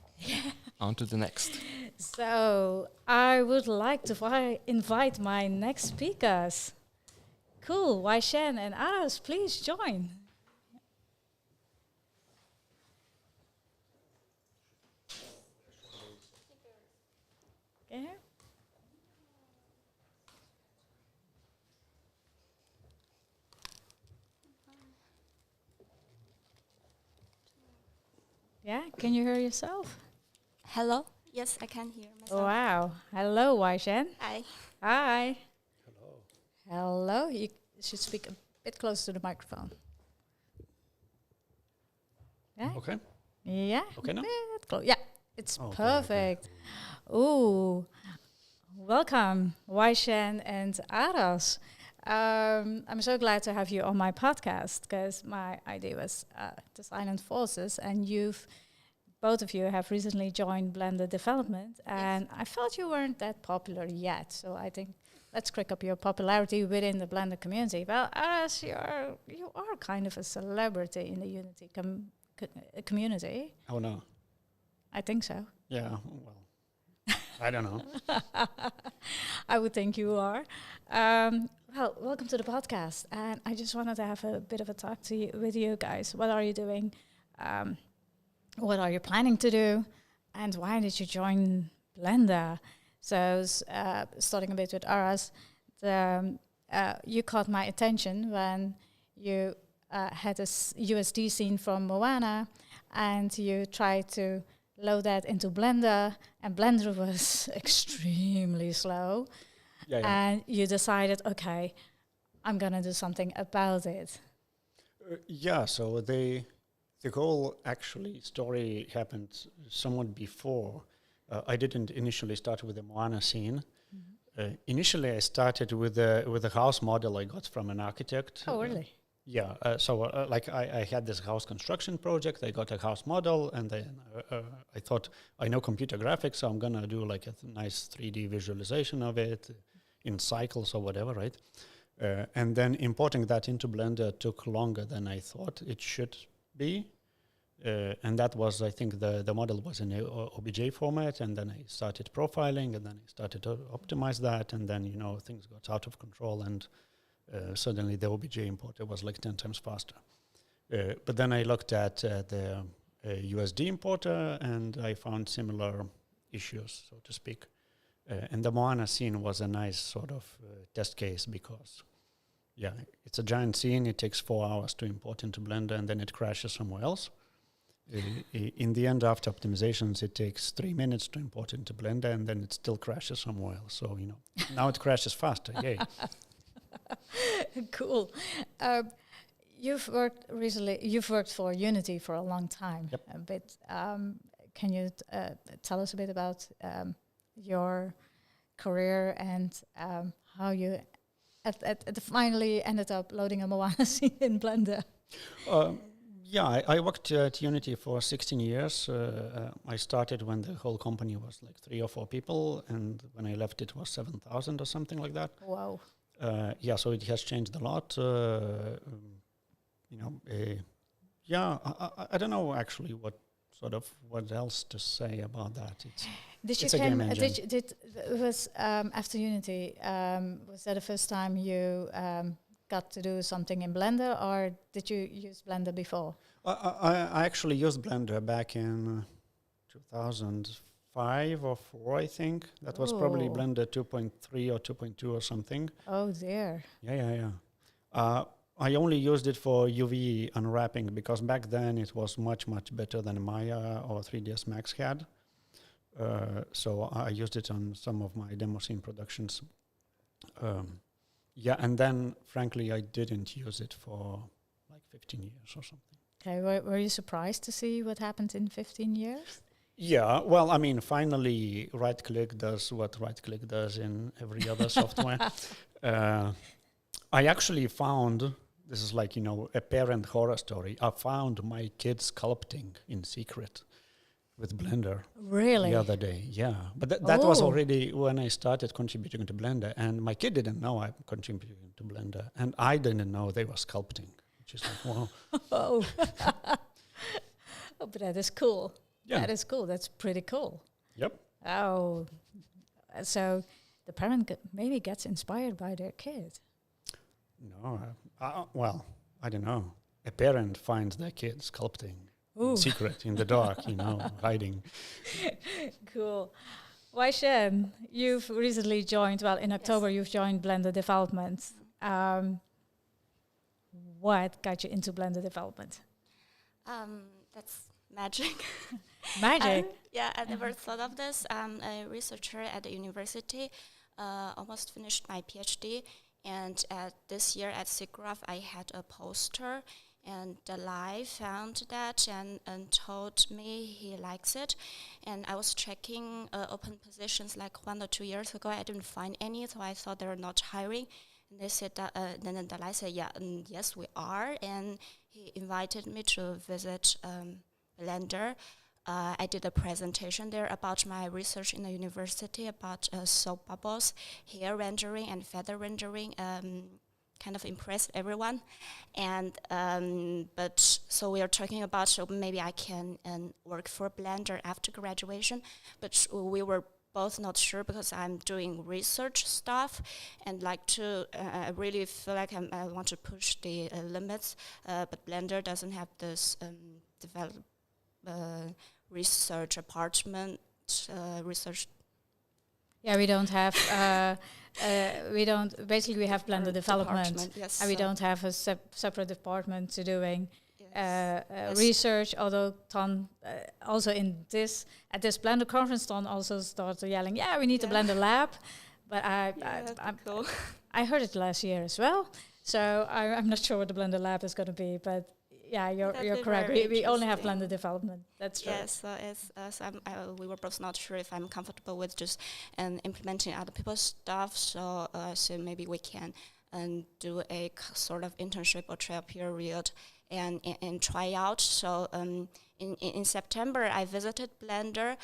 Speaker 1: On to the next.
Speaker 2: So I would like to invite my next speakers. Cool, Weizhen and Aras, please join. Okay. Yeah, can you hear yourself?
Speaker 5: Hello? Yes, I can hear myself.
Speaker 2: Wow. Hello, Weizhen.
Speaker 5: Hi.
Speaker 2: Hi.
Speaker 4: Hello.
Speaker 2: Hello. You should speak a bit closer to the microphone. Yeah?
Speaker 6: Okay.
Speaker 2: Yeah.
Speaker 6: Okay now?
Speaker 2: Yeah, it's
Speaker 6: Okay,
Speaker 2: perfect. Ooh. Welcome, Weizhen and Aras. I'm so glad to have you on my podcast because my idea was the Silent Forces, and both of you have recently joined Blender Development, and I felt you weren't that popular yet. So I think let's crack up your popularity within the Blender community. Well, Aras, you are kind of a celebrity in the Unity community.
Speaker 6: Oh no.
Speaker 2: I think so.
Speaker 6: Yeah. Well, I don't know.
Speaker 2: I would think you are. Well, welcome to the podcast. And I just wanted to have a bit of a talk with you guys. What are you doing? What are you planning to do? And why did you join Blender? So, starting a bit with Aras, you caught my attention when you had a USD scene from Moana, and you tried to load that into Blender, and Blender was extremely slow.
Speaker 6: Yeah.
Speaker 2: And you decided, okay, I'm gonna do something about it.
Speaker 6: Yeah. So the whole story happened somewhat before. I didn't initially start with the Moana scene. Mm-hmm. Initially, I started with a house model I got from an architect.
Speaker 2: Oh, really?
Speaker 6: Yeah. I had this house construction project. I got a house model, and then I thought, I know computer graphics, so I'm gonna do like a nice 3D visualization of it in cycles or whatever, right? And then importing that into Blender took longer than I thought it should be. And that was, I think, the model was in a OBJ format, and then I started profiling, and then I started to optimize that, and then, things got out of control, and suddenly the OBJ importer was like 10 times faster. But then I looked at the USD importer, and I found similar issues, so to speak. And the Moana scene was a nice sort of test case because, yeah, it's a giant scene. It takes 4 hours to import into Blender, and then it crashes somewhere else. In the end, after optimizations, it takes 3 minutes to import into Blender, and then it still crashes somewhere else. So, now it crashes faster. Yay.
Speaker 2: Cool. You've worked for Unity for a long time.
Speaker 6: Yep.
Speaker 2: A bit. Can you tell us a bit about your career and how you finally ended up loading a Moana scene in Blender?
Speaker 6: Yeah, I worked at Unity for 16 years. I started when the whole company was like 3 or 4 people, and when I left it was 7,000 or something like that.
Speaker 2: Wow.
Speaker 6: Yeah, so it has changed a lot. I don't know actually what else to say about that. It's a game engine.
Speaker 2: After Unity, was that the first time you got to do something in Blender, or did you use Blender before?
Speaker 6: I actually used Blender back in 2005 or 4, I think. That was probably Blender 2.3 or 2.2 or something.
Speaker 2: Oh dear.
Speaker 6: Yeah. I only used it for UV unwrapping because back then it was much, much better than Maya or 3ds Max had. So I used it on some of my demo scene productions. Yeah, and then, frankly, I didn't use it for like 15 years or something.
Speaker 2: Okay, were you surprised to see what happened in 15 years?
Speaker 6: Yeah, well, I mean, finally, right-click does what right-click does in every other software. I actually found, this is like, a parent horror story. I found my kid sculpting in secret with Blender.
Speaker 2: Really?
Speaker 6: The other day, yeah. But that was already when I started contributing to Blender, and my kid didn't know I'm contributing to Blender, and I didn't know they were sculpting, which is like, wow.
Speaker 2: Oh, but that is cool.
Speaker 6: Yeah.
Speaker 2: That is cool. That's pretty cool.
Speaker 6: Yep.
Speaker 2: Oh, so the parent maybe gets inspired by their kid.
Speaker 6: No, well, I don't know. A parent finds their kid sculpting in secret, in the dark, hiding.
Speaker 2: Cool. Weizhen, you've recently joined, in October
Speaker 5: Yes.
Speaker 2: you've joined Blender Development. What got you into Blender Development?
Speaker 5: That's magic.
Speaker 2: Magic.
Speaker 5: I never thought of this. I'm a researcher at the university, almost finished my PhD, and this year at SIGGRAPH I had a poster, and Dalai found that and told me he likes it, and I was checking open positions like 1 or 2 years ago. I didn't find any, so I thought they're not hiring. And they said that, then Dalai said, yes, we are, and he invited me to visit Blender. I did a presentation there about my research in the university about soap bubbles, hair rendering, and feather rendering. Kind of impressed everyone, and so we are talking about, so maybe I can work for Blender after graduation, but we were both not sure because I'm doing research stuff and like to I really feel like I want to push the limits, but Blender doesn't have this research apartment research.
Speaker 2: Yeah, we don't have. Basically, we have Blender Development,
Speaker 5: yes,
Speaker 2: and we don't have a separate department to doing
Speaker 5: yes.
Speaker 2: research. Although Ton also at this Blender conference, Ton also started yelling, "Yeah, we need a Blender lab." But
Speaker 5: Cool.
Speaker 2: I heard it last year as well, so I'm not sure what the Blender lab is going to be, but. Yeah, you're correct. We only have Blender Development. That's true.
Speaker 5: Yes, so we were both not sure if I'm comfortable with just implementing other people's stuff. So maybe we can do a sort of internship or trial period and try out. So in September, I visited Blender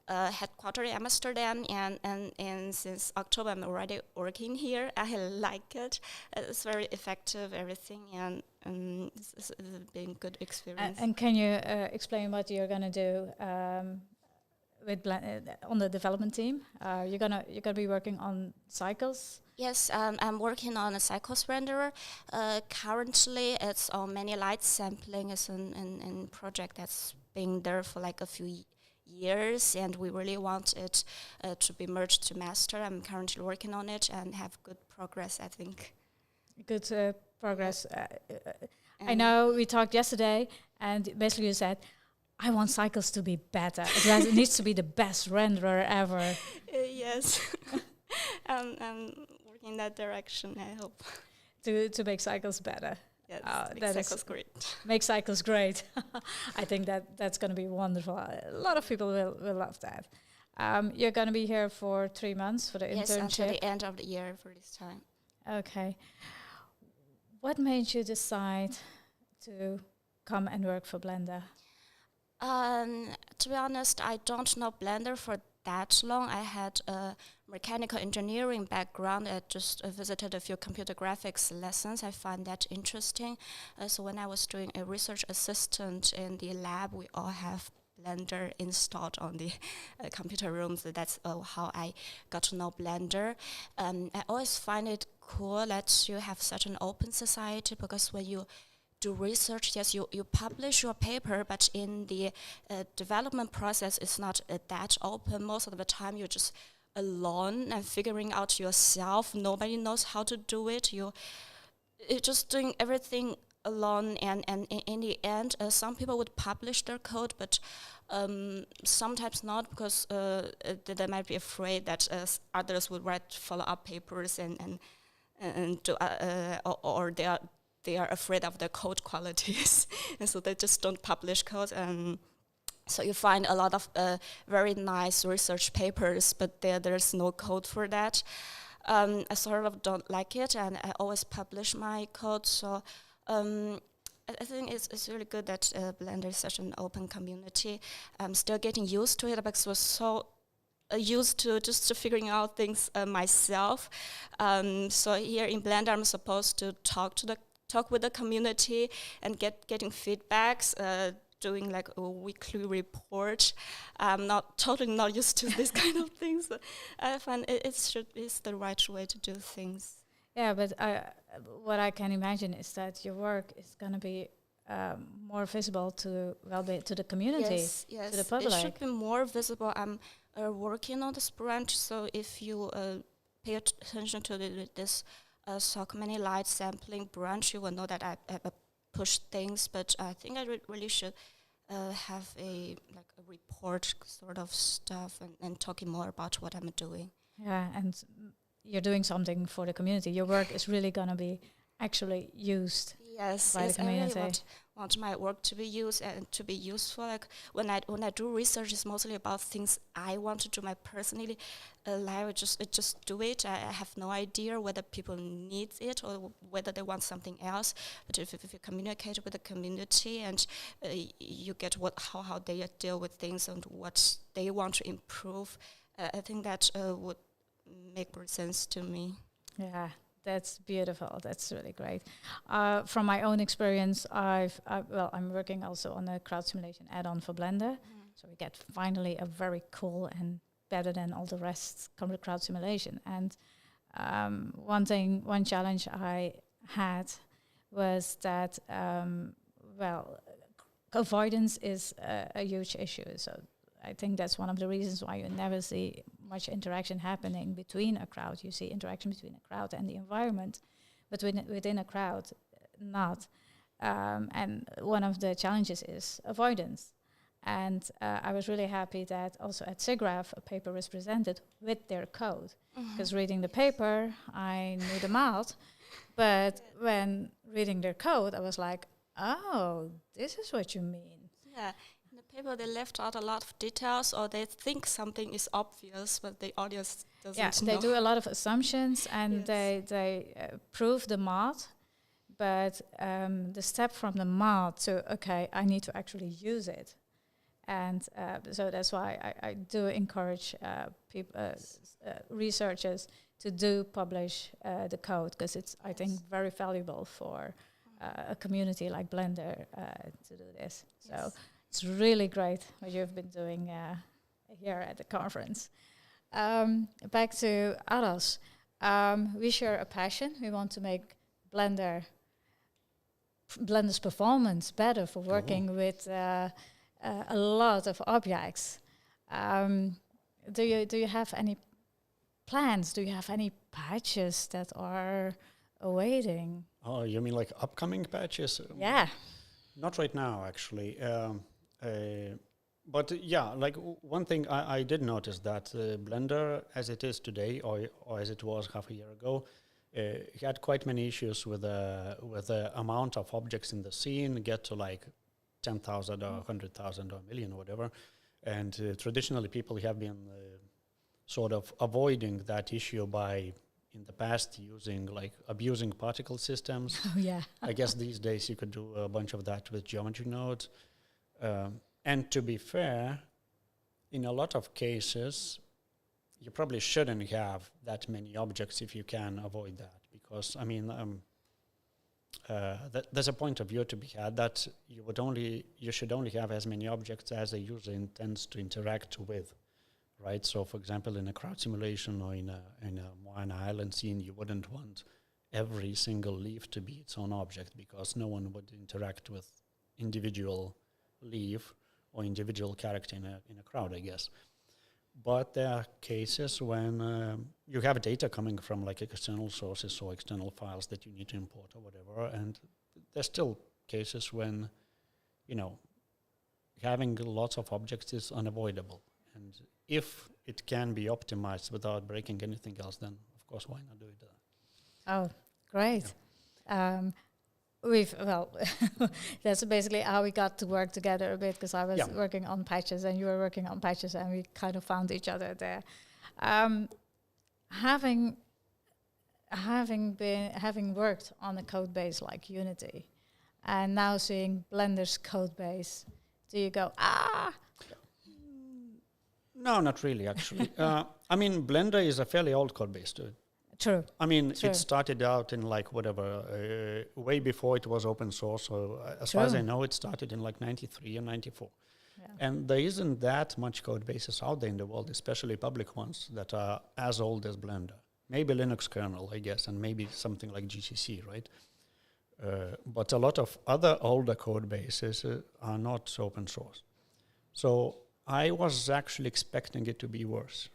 Speaker 5: headquarters in Amsterdam, and since October I'm already working here. I like it. It's very effective, everything, and it's been a good experience.
Speaker 2: And can you explain what you're gonna do with on the development team? You're gonna be working on cycles.
Speaker 5: Yes, I'm working on a cycles renderer. Currently, it's on many light sampling. It's a project that's been there for like a few years, and we really want it to be merged to master. I'm currently working on it and have good progress, I think.
Speaker 2: Good progress. I know we talked yesterday, and basically you said, I want cycles to be better. It needs to be the best renderer ever.
Speaker 5: Yes. I'm working in that direction, I hope.
Speaker 2: To make cycles better.
Speaker 5: Yes,
Speaker 2: make
Speaker 5: cycles great.
Speaker 2: Make cycles great. I think that's going to be wonderful. A lot of people will love that. You're going to be here for 3 months for the internship.
Speaker 5: Yes, until the end of the year for this time.
Speaker 2: Okay. What made you decide to come and work for Blender?
Speaker 5: To be honest, I don't know Blender for that long. I had a mechanical engineering background. I just visited a few computer graphics lessons. I find that interesting. So when I was doing a research assistant in the lab, we all have Blender installed on the computer rooms. So that's how I got to know Blender. I always find it cool that you have such an open society, because when you do research, yes, you publish your paper, but in the development process, it's not that open. Most of the time, you're just alone and figuring out yourself. Nobody knows how to do it. You're just doing everything alone, and in the end, some people would publish their code, but sometimes not, because they might be afraid that others would write follow-up papers and do, or they are afraid of their code qualities, and so they just don't publish code. So you find a lot of very nice research papers, but there's no code for that. I sort of don't like it, and I always publish my code. So I think it's really good that Blender is such an open community. I'm still getting used to it, because I was so used to just figuring out things myself. So here in Blender, I'm supposed to talk with the community and getting feedbacks, doing like a weekly report. I'm totally not used to this kind of things. I find it's the right way to do things.
Speaker 2: Yeah, but what I can imagine is that your work is going to be more visible to the community,
Speaker 5: yes,
Speaker 2: to the public.
Speaker 5: It should be more visible. I'm working on this branch, so if you pay attention to this Saucmany light sampling branch, you will know that I push things, but I think I really should have a report sort of stuff and talking more about what I'm doing.
Speaker 2: Yeah, and you're doing something for the community. Your work is really going to be actually used by the community.
Speaker 5: I really want my work to be used and to be useful. Like when I do research, it's mostly about things I want to do my personally life. Just do it. I have no idea whether people need it or whether they want something else. But if you communicate with the community and you get how they deal with things and what they want to improve, I think that would make more sense to me.
Speaker 2: Yeah. That's beautiful. That's really great. From my own experience, I'm working also on a crowd simulation add-on for Blender. So we get finally a very cool and better than all the rest crowd simulation. And one challenge I had was that, avoidance is a huge issue. So I think that's one of the reasons why you never see much interaction happening between a crowd. You see interaction between a crowd and the environment, but within a crowd, not. And one of the challenges is avoidance. And I was really happy that also at SIGGRAPH a paper was presented with their code. Because reading the paper, I knew the math, but when reading their code, I was like, oh, this is what you mean.
Speaker 5: Yeah. People, they left out a lot of details, or they think something is obvious, but the audience doesn't know.
Speaker 2: They do a lot of assumptions, and they prove the math, but the step from the math to, okay, I need to actually use it. And so that's why I do encourage researchers to publish the code, because it's, I think, very valuable for a community like Blender to do this. So. It's really great what you've been doing here at the conference. Back to Aras. We share a passion. We want to make Blender's performance better for working with a lot of objects. Do you have any plans? Do you have any patches that are awaiting?
Speaker 6: Oh, you mean like upcoming patches?
Speaker 2: Yeah.
Speaker 6: Not right now, actually. But yeah, like one thing I did notice that Blender, as it is today, or as it was half a year ago, had quite many issues with the amount of objects in the scene, get to like 10,000 or 100,000 or a million or whatever. And traditionally people have been sort of avoiding that issue by, in the past, abusing particle systems.
Speaker 2: Oh, yeah.
Speaker 6: I guess these days you could do a bunch of that with geometry nodes. And to be fair, in a lot of cases, you probably shouldn't have that many objects if you can avoid that. Because, I mean, there's a point of view to be had that you should only have as many objects as a user intends to interact with. Right, so for example, in a crowd simulation or in a Moana Island scene, you wouldn't want every single leaf to be its own object, because no one would interact with individual leaf or individual character in a crowd, I guess. But there are cases when you have data coming from like external sources or external files that you need to import or whatever, and there's still cases when, having lots of objects is unavoidable. And if it can be optimized without breaking anything else, then of course, why not do it?
Speaker 2: Oh, great. Yeah. That's basically how we got to work together a bit, because I was working on patches and you were working on patches, and we kind of found each other there. Having worked on a code base like Unity, and now seeing Blender's code base, do you go, No,
Speaker 6: not really, actually. I mean, Blender is a fairly old code base, too.
Speaker 2: True.
Speaker 6: I mean,
Speaker 2: True.
Speaker 6: it started out in like whatever, way before it was open source. So as far as I know, it started in like 93 or 94.
Speaker 2: Yeah.
Speaker 6: And there isn't that much code bases out there in the world, especially public ones that are as old as Blender. Maybe Linux kernel, I guess, and maybe something like GCC, right? But a lot of other older code bases are not open source. So I was actually expecting it to be worse,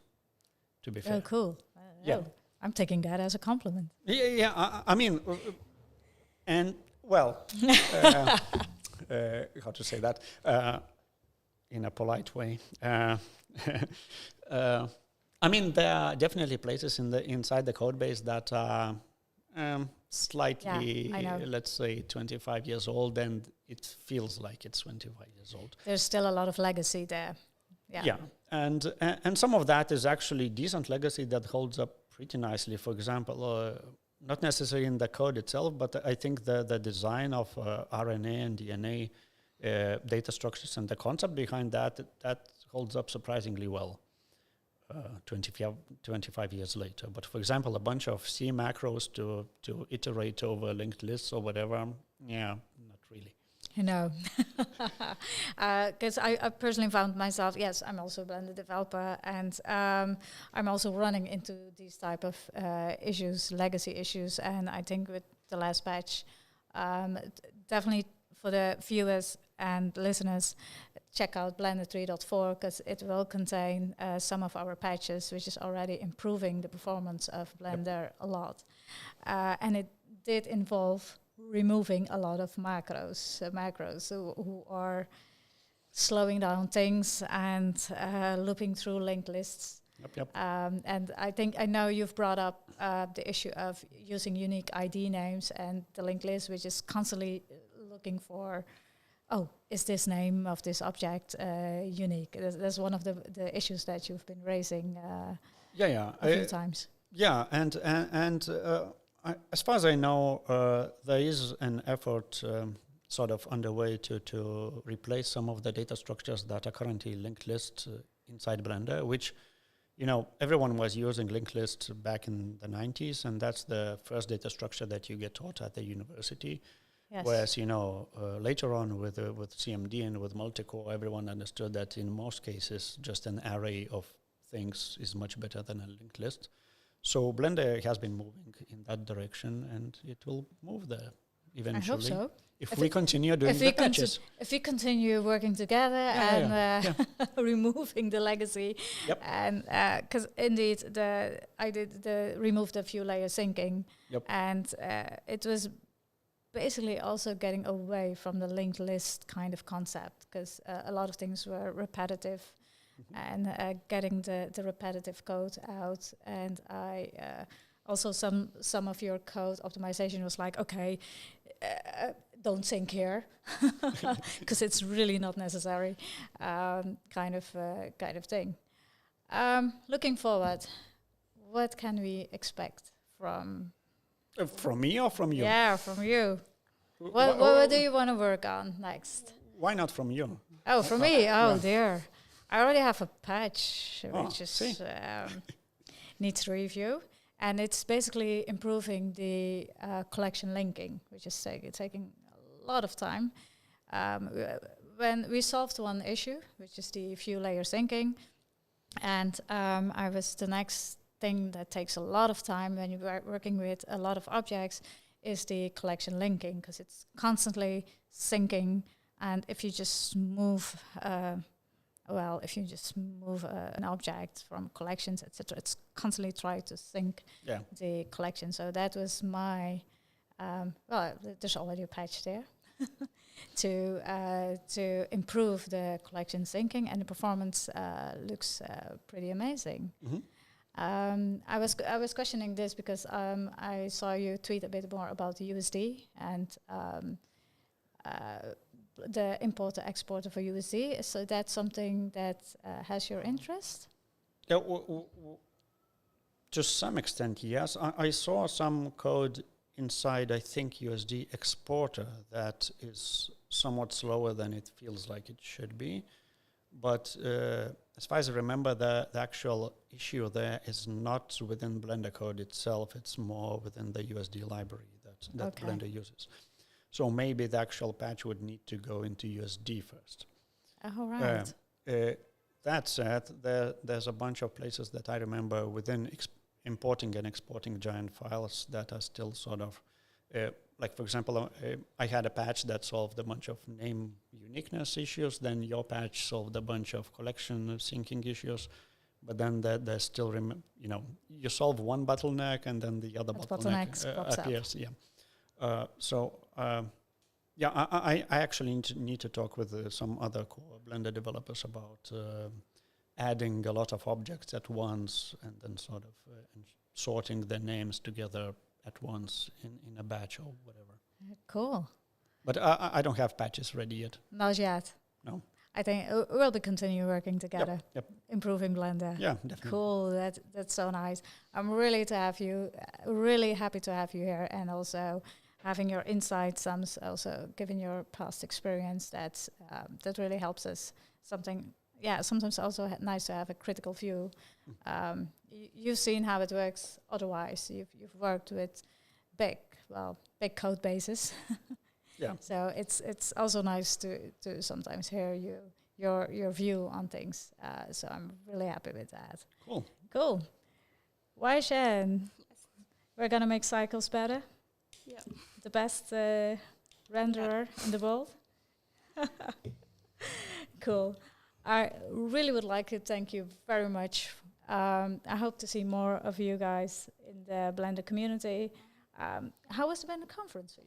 Speaker 6: to be fair.
Speaker 2: Oh, cool.
Speaker 6: Yeah.
Speaker 2: Oh, I'm taking that as a compliment.
Speaker 6: Yeah. I mean, and well, how to say that in a polite way. I mean, there are definitely places inside the code base that are slightly, let's say, 25 years old, and it feels like it's 25 years old.
Speaker 2: There's still a lot of legacy there.
Speaker 6: Yeah, and some of that is actually decent legacy that holds up pretty nicely. For example, not necessarily in the code itself, but I think the design of RNA and DNA data structures and the concept behind that holds up surprisingly well 25 years later. But for example, a bunch of C macros to iterate over linked lists or whatever, not really.
Speaker 2: You know, because I personally found myself, yes, I'm also a Blender developer, and I'm also running into these type of issues, legacy issues, and I think with the last patch, definitely for the viewers and listeners, check out Blender 3.4 because it will contain some of our patches, which is already improving the performance of Blender a lot. And it did involve removing a lot of macros who are slowing down things and looping through linked lists.
Speaker 6: Yep.
Speaker 2: And I know you've brought up the issue of using unique ID names and the linked list, which is constantly looking for, is this name of this object unique? That's one of the issues that you've been raising a few times.
Speaker 6: Yeah, and as far as I know, there is an effort sort of underway to replace some of the data structures that are currently linked lists inside Blender, which, everyone was using linked lists back in the 90s, and that's the first data structure that you get taught at the university.
Speaker 2: Yes.
Speaker 6: Whereas, later on with CMD and with multicore, everyone understood that in most cases, just an array of things is much better than a linked list. So Blender has been moving in that direction, and it will move there eventually.
Speaker 2: I hope so.
Speaker 6: If we continue doing the patches.
Speaker 2: If we continue working together removing the legacy.
Speaker 6: Yep.
Speaker 2: And because indeed, I removed a few layer syncing.
Speaker 6: Yep.
Speaker 2: And it was basically also getting away from the linked list kind of concept, because a lot of things were repetitive. And getting the repetitive code out, and I also some of your code optimization was like, okay, don't sync here, because it's really not necessary, kind of thing. Looking forward, what can we expect from
Speaker 6: me or from you?
Speaker 2: Yeah, from you. What do you want to work on next?
Speaker 6: Why not from you?
Speaker 2: Oh, from me? Oh, dear. I already have a patch which is needs review, and it's basically improving the collection linking, which is taking a lot of time. When we solved one issue, which is the few layer syncing, and the next thing that takes a lot of time when you are working with a lot of objects is the collection linking, because it's constantly syncing, and if you just move an object from collections, etc., it's constantly trying to sync the collection. So that was my, there's already a patch there to improve the collection syncing, and the performance looks pretty amazing.
Speaker 6: Mm-hmm.
Speaker 2: I was questioning this because I saw you tweet a bit more about the USD and the importer-exporter for USD. So that's something that has your interest?
Speaker 6: Yeah, to some extent, yes. I saw some code inside, I think, USD exporter that is somewhat slower than it feels like it should be. But as far as I remember, the actual issue there is not within Blender code itself. It's more within the USD library that
Speaker 2: Okay.
Speaker 6: Blender uses. So maybe the actual patch would need to go into USD first.
Speaker 2: All right.
Speaker 6: That said, there's a bunch of places that I remember within importing and exporting giant files that are still sort of, like for example, I had a patch that solved a bunch of name uniqueness issues, then your patch solved a bunch of collection syncing issues, but then there's still, you solve one bottleneck and then the other bottleneck appears. Yeah. I actually need to talk with some other core Blender developers about adding a lot of objects at once and then sort of sorting the names together at once in a batch or whatever.
Speaker 2: Cool.
Speaker 6: But I don't have patches ready yet.
Speaker 2: Not yet.
Speaker 6: No.
Speaker 2: I think we'll be continue working together,
Speaker 6: Yep.
Speaker 2: improving Blender.
Speaker 6: Yeah, definitely.
Speaker 2: Cool. That's so nice. I'm really really happy to have you here, and also having your insights, also given your past experience, that really helps us. Sometimes also nice to have a critical view. You've seen how it works otherwise. You've worked with big code bases.
Speaker 6: Yeah.
Speaker 2: So it's also nice to sometimes hear your view on things. So I'm really happy with that. Cool. Weizhen, we're gonna make cycles better.
Speaker 5: Yeah.
Speaker 2: The best renderer in the world. Cool. I really would like to thank you very much. I hope to see more of you guys in the Blender community. How was the Blender conference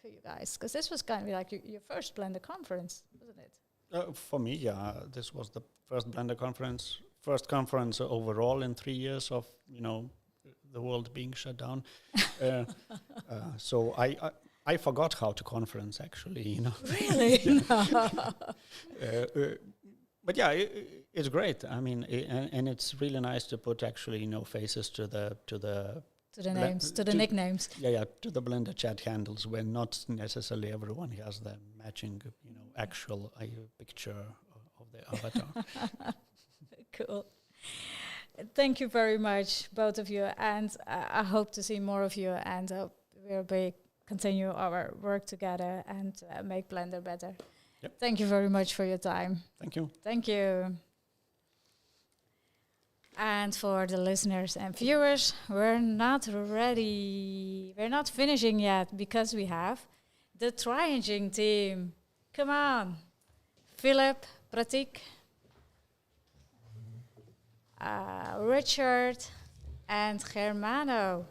Speaker 2: for you guys? Because this was kind of like your first Blender conference, wasn't it?
Speaker 6: For me, yeah, this was the first Blender conference, first conference overall in 3 years of the world being shut down. So I forgot how to conference actually.
Speaker 2: Really?
Speaker 6: But yeah, it's great. I mean, and it's really nice to put actually faces to the
Speaker 2: names, to the nicknames.
Speaker 6: Yeah, to the Blender chat handles, where not necessarily everyone has the matching, actual picture of the avatar.
Speaker 2: Cool. Thank you very much, both of you, and I hope to see more of you, and we'll continue our work together and make Blender better.
Speaker 6: Yep.
Speaker 2: Thank you very much for your time.
Speaker 6: Thank you.
Speaker 2: Thank you. And for the listeners and viewers, we're not ready. We're not finishing yet because we have the Triaging team. Come on. Philipp, Pratik, Richard, and Germano.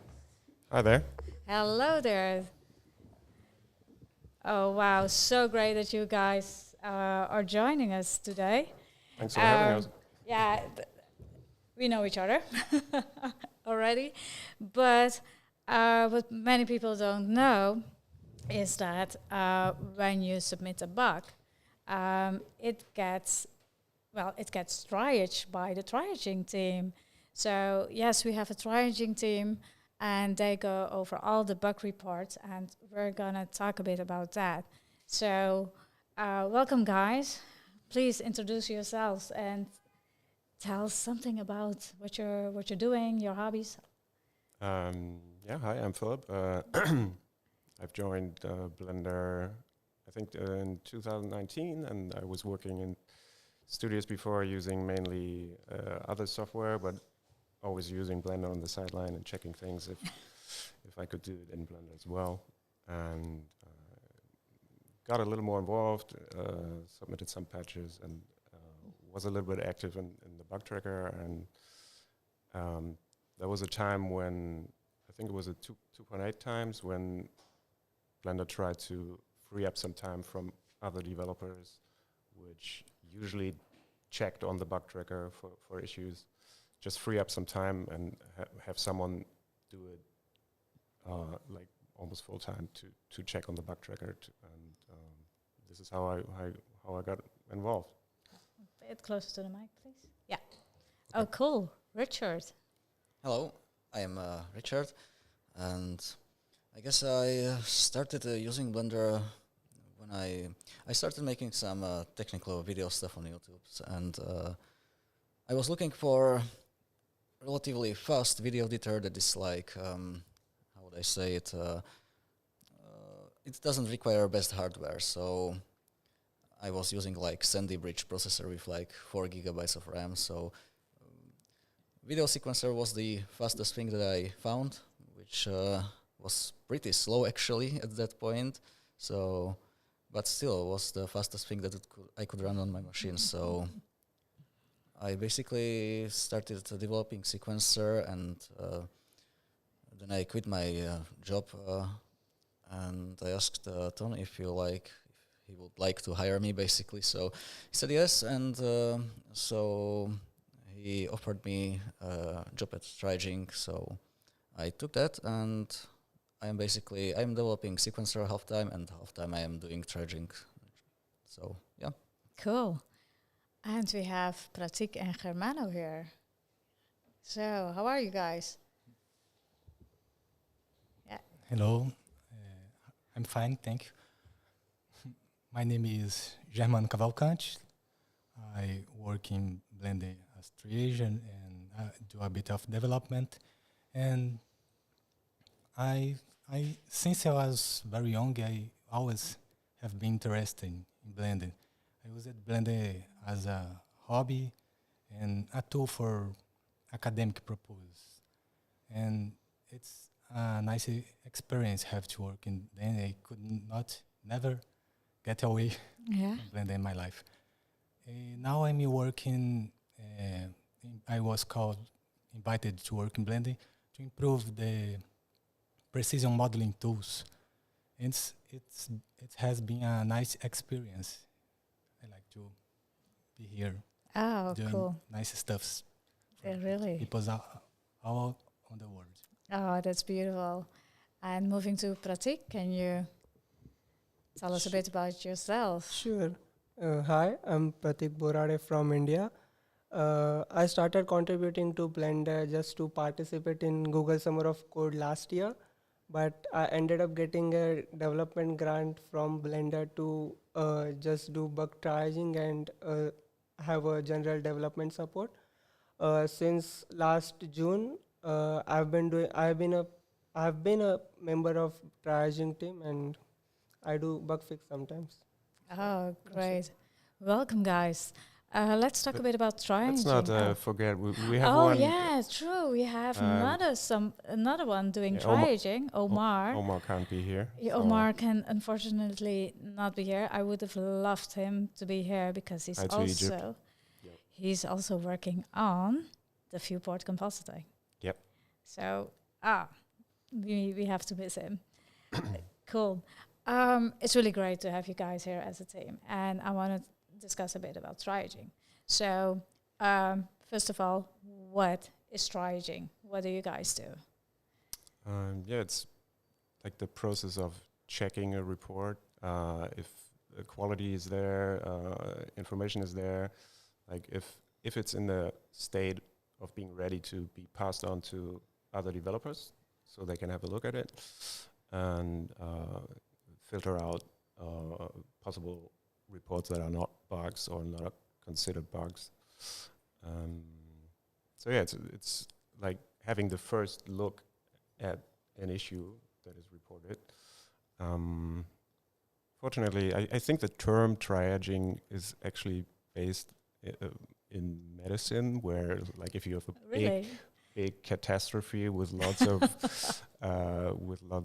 Speaker 1: Hi there.
Speaker 2: Hello there. Oh, wow. So great that you guys are joining us today.
Speaker 1: Thanks for having us.
Speaker 2: Yeah, we know each other already. But what many people don't know is that when you submit a bug, it gets triaged by the Triaging team. So yes, we have a Triaging team, and they go over all the bug reports, and we're gonna talk a bit about that. So welcome, guys. Please introduce yourselves and tell us something about what you're doing, your hobbies.
Speaker 1: Hi, I'm Philipp. I've joined Blender, I think, in 2019, and I was working in studios before, using mainly other software, but always using Blender on the sideline and checking things if I could do it in Blender as well. And got a little more involved, submitted some patches, and was a little bit active in the bug tracker. And there was a time when, I think it was 2.8 times, when Blender tried to free up some time from other developers, which usually checked on the bug tracker for issues. Just free up some time and have someone do it like almost full time to check on the bug tracker. And this is how I got involved.
Speaker 2: A bit closer to the mic, please. Yeah. Oh, cool. Richard.
Speaker 7: Hello, I am Richard, and I guess I started using Blender when I started making some technical video stuff on YouTube, and I was looking for relatively fast video editor that is like, how would I say it? It doesn't require best hardware, so I was using like Sandy Bridge processor with like 4 gigabytes of RAM. So video sequencer was the fastest thing that I found, which was pretty slow actually at that point. So, but still was the fastest thing that I could run on my machine. So I basically started developing sequencer, and then I quit my job, and I asked Tony if he would like to hire me, basically. So he said yes, and so he offered me a job at Triaging. So I took that, and I'm developing sequencer half time, and half time I am doing Triaging. So yeah.
Speaker 2: Cool. And we have Pratik and Germano here. So, how are you guys? Yeah.
Speaker 8: Hello, I'm fine, thank you. My name is Germano Cavalcante. I work in Blender as Triaging and do a bit of development. And since I was very young, I always have been interested in Blender. I used Blender as a hobby and a tool for academic purposes. And it's a nice experience have to work in Blender. I could never get away from Blender in my life. Now I'm working, I was invited to work in Blender to improve the precision modeling tools. It has been a nice experience. I like to be here doing nice stuff.
Speaker 2: Really?
Speaker 8: People all on the world.
Speaker 2: Oh, that's beautiful. And moving to Pratik, can you tell us a bit about yourself?
Speaker 9: Sure. Hi, I'm Pratik Borade from India. I started contributing to Blender just to participate in Google Summer of Code last year, but I ended up getting a development grant from Blender to just do bug triaging and have a general development support. Since last June, I've been a member of triaging team, and I do bug fix sometimes.
Speaker 2: Oh, great. Welcome, guys. Let's talk a bit about triaging.
Speaker 10: Let's not forget, we have
Speaker 2: one.
Speaker 10: one.
Speaker 2: Oh, yeah, true. We have another one doing triaging, Omar.
Speaker 10: Omar can't be here.
Speaker 2: Omar can unfortunately not be here. I would have loved him to be here because he's also working on the viewport compositing.
Speaker 10: Yep.
Speaker 2: So, we have to miss him. Cool. It's really great to have you guys here as a team, and I want to discuss a bit about triaging. So, first of all, what is triaging? What do you guys do?
Speaker 10: It's like the process of checking a report, if the quality is there, information is there, like if it's in the state of being ready to be passed on to other developers so they can have a look at it and filter out possible reports that are not bugs or not considered bugs. So yeah, it's like having the first look at an issue that is reported. Fortunately, I think the term triaging is actually based in medicine, where like if you have a big catastrophe with lots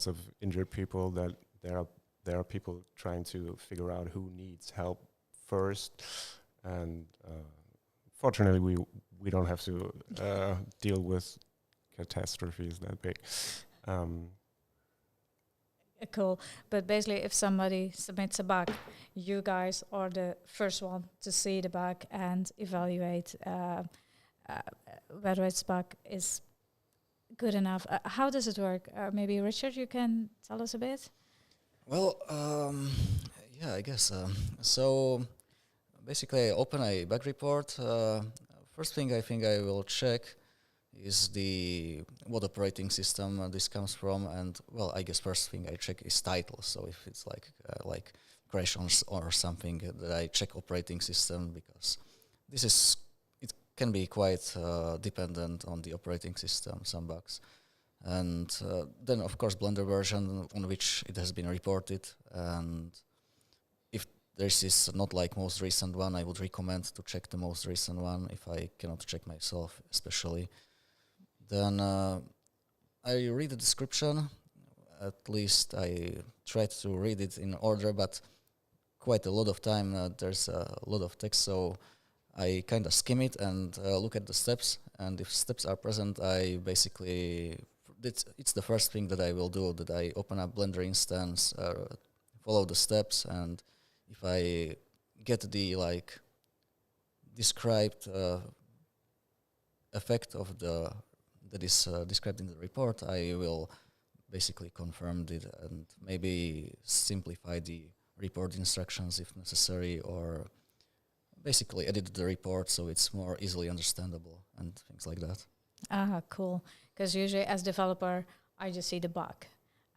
Speaker 10: of injured people, that there are people trying to figure out who needs help first, and fortunately we don't have to deal with catastrophes that big.
Speaker 2: Cool. But basically, if somebody submits a bug, you guys are the first one to see the bug and evaluate whether its bug is good enough. How does it work? Maybe Richard, you can tell us a bit?
Speaker 7: Well, yeah, I guess. So basically, I open a bug report. First thing I think I will check is what operating system this comes from, and well, I guess first thing I check is title. So if it's like crash or something, that I check operating system, because it can be quite dependent on the operating system, some bugs. And then, of course, Blender version on which it has been reported. And if this is not like most recent one, I would recommend to check the most recent one if I cannot check myself, especially. Then I read the description. At least I tried to read it in order, but quite a lot of time there's a lot of text, so I kind of skim it and look at the steps. And if steps are present, I basically it's the first thing that I will do, that I open up Blender instance, follow the steps, and if I get the like described effect of the that is described in the report, I will basically confirm it and maybe simplify the report instructions if necessary, or basically edit the report so it's more easily understandable and things like that.
Speaker 2: Ah, cool. Because usually as developer, I just see the bug.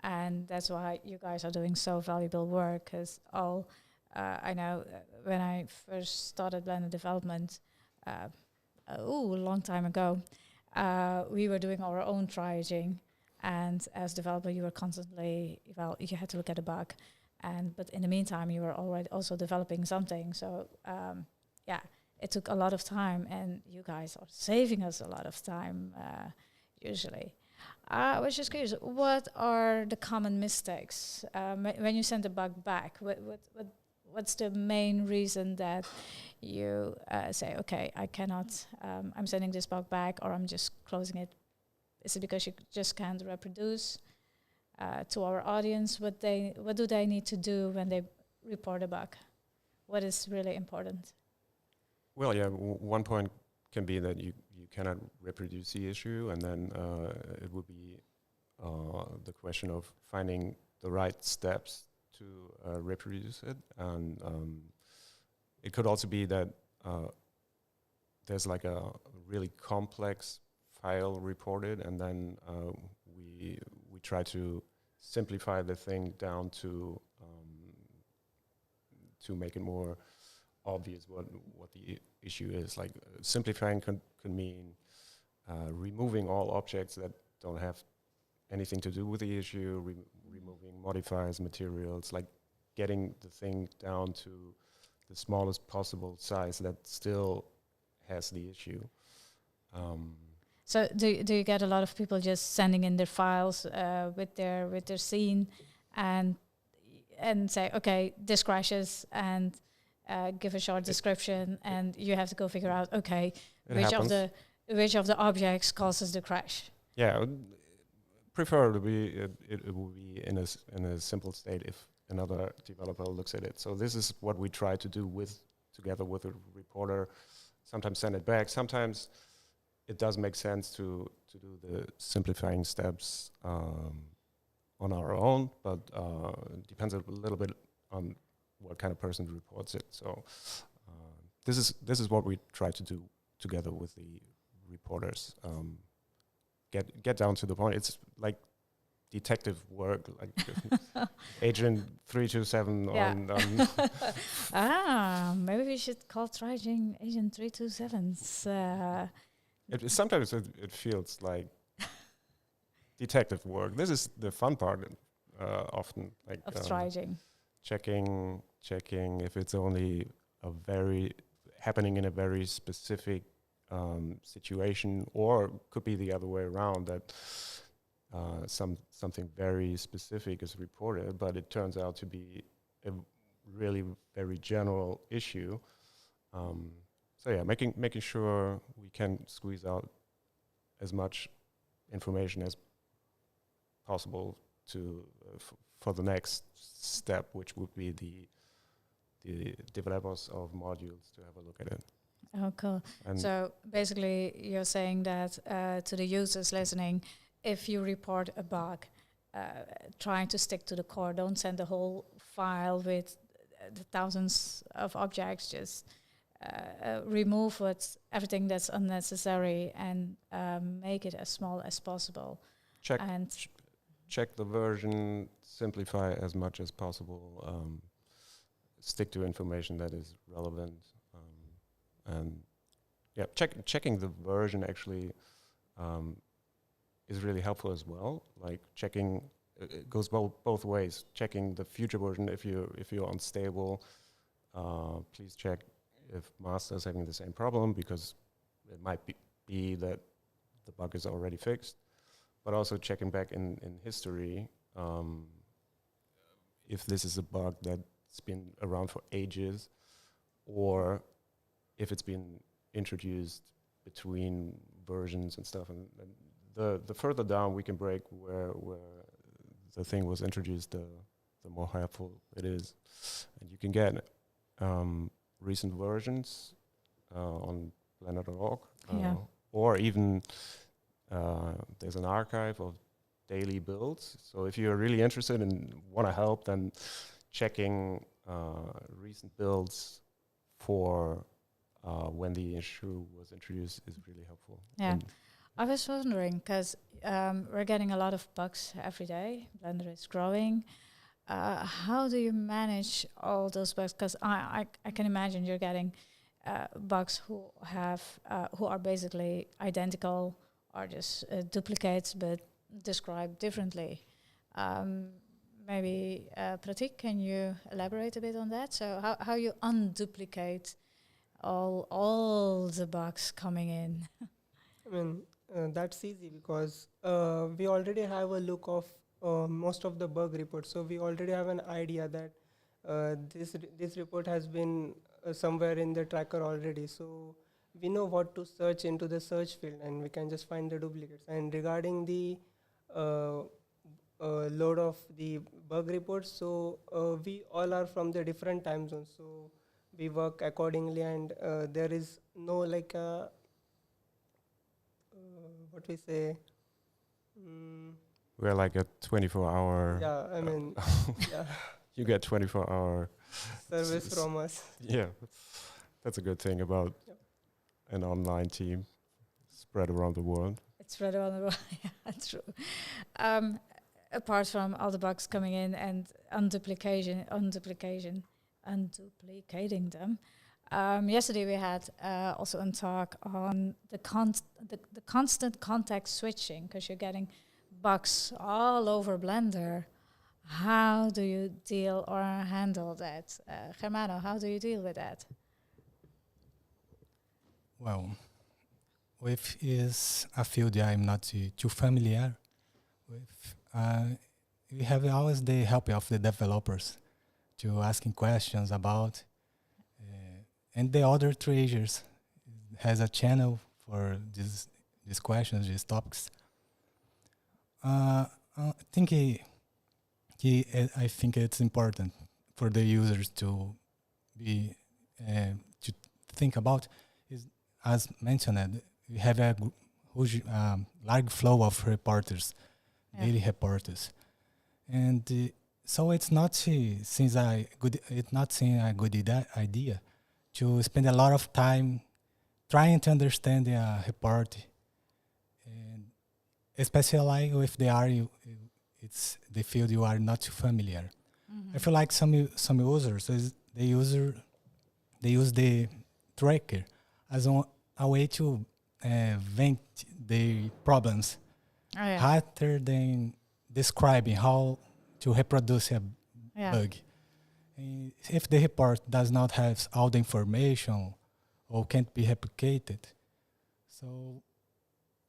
Speaker 2: And that's why you guys are doing so valuable work. Because I know when I first started Blender development, a long time ago, we were doing our own triaging. And as developer, you were constantly, you had to look at the bug. But in the meantime, you were already also developing something. So it took a lot of time, and you guys are saving us a lot of time usually. I was just curious, what are the common mistakes when you send a bug back? What's the main reason that you say, okay, I cannot, I'm sending this bug back, or I'm just closing it? Is it because you just can't reproduce to our audience what do they need to do when they report a bug? What is really important?
Speaker 10: Well, yeah, one point can be that you cannot reproduce the issue, and then it would be the question of finding the right steps to reproduce it. And it could also be that there's like a really complex file reported, and then we try to simplify the thing down to make it more obvious what the issue is. Like simplifying can mean removing all objects that don't have anything to do with the issue, removing modifiers, materials, like getting the thing down to the smallest possible size that still has the issue.
Speaker 2: So do you get a lot of people just sending in their files with their scene and say, okay, this crashes, and give a short description, and you have to go figure out, okay, which of the objects causes the crash?
Speaker 10: Yeah, preferably it will be in a simple state if another developer looks at it. So this is what we try to do together with a reporter. Sometimes send it back. Sometimes it does make sense to do the simplifying steps on our own, but it depends a little bit on what kind of person reports it. So this is what we try to do together with the reporters. Get down to the point. It's like detective work, like Agent 327 on
Speaker 2: maybe we should call Triaging Agent 327s.
Speaker 10: Sometimes it feels like detective work. This is the fun part often, like
Speaker 2: of Triaging.
Speaker 10: Checking if it's only happening in a very specific situation, or could be the other way around, that something very specific is reported, but it turns out to be a really very general issue. So yeah, making sure we can squeeze out as much information as possible to for the next step, which would be the developers of modules to have a look at it.
Speaker 2: Oh, cool. And so basically you're saying that to the users listening, if you report a bug, trying to stick to the core, don't send the whole file with the thousands of objects, just remove everything that's unnecessary and make it as small as possible.
Speaker 10: Check the version, simplify as much as possible, stick to information that is relevant, and Yeah, checking the version actually is really helpful as well. Like checking, it goes both ways. Checking the future version if you're unstable, please check if master is having the same problem, because it might be that the bug is already fixed. But also checking back in history if this is a bug that's been around for ages, or if it's been introduced between versions and stuff. And the further down we can break where the thing was introduced, the more helpful it is. And you can get recent versions on blender.org, or even there's an archive of daily builds. So if you're really interested and want to help, then checking recent builds for when the issue was introduced is really helpful.
Speaker 2: Yeah. I was wondering, because we're getting a lot of bugs every day. Blender is growing. How do you manage all those bugs? Because I can imagine you're getting bugs who are basically identical or just duplicates but described differently. Maybe Pratik, can you elaborate a bit on that? So how you unduplicate all the bugs coming in?
Speaker 9: I mean, that's easy because we already have a look of most of the bug reports. So we already have an idea that this report has been somewhere in the tracker already. So we know what to search into the search field, and we can just find the duplicates. And regarding the load of the bug reports, so we all are from the different time zones. So we work accordingly, and there is no like what we say.
Speaker 10: We're like a 24-hour.
Speaker 9: Yeah, I mean, yeah.
Speaker 10: You get 24-hour
Speaker 9: service from us.
Speaker 10: Yeah, that's a good thing about an online team spread around the world.
Speaker 2: It's spread around the world. Yeah, that's true. Apart from all the bugs coming in and unduplicating them. Yesterday we had also a talk on the constant context switching, because you're getting bugs all over Blender. How do you deal or handle that? Germano, how do you deal with that?
Speaker 8: Well, with is a field I'm not too familiar with. We have always the help of the developers to asking questions about, and the other treasures has a channel for these questions, these topics. I think I think it's important for the users to be to think about. Is, as mentioned, we have a huge large flow of reporters, daily reporters, and so it's not seems a good idea to spend a lot of time trying to understand the report, and especially if it's the field you are not too familiar. Mm-hmm. I feel like some users they use the tracker as a way to vent the problems rather than describing how to reproduce a bug. And if the report does not have all the information or can't be replicated, so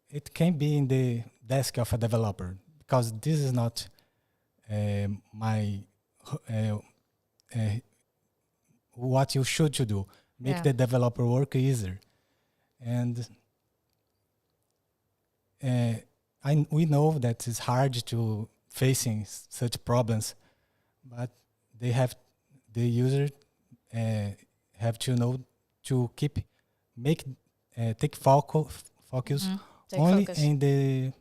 Speaker 8: it can be in the desk of a developer, because this is not what you should to do. Make the developer work easier. And we know that it's hard to facing such problems, but the user have to know to take focus only in the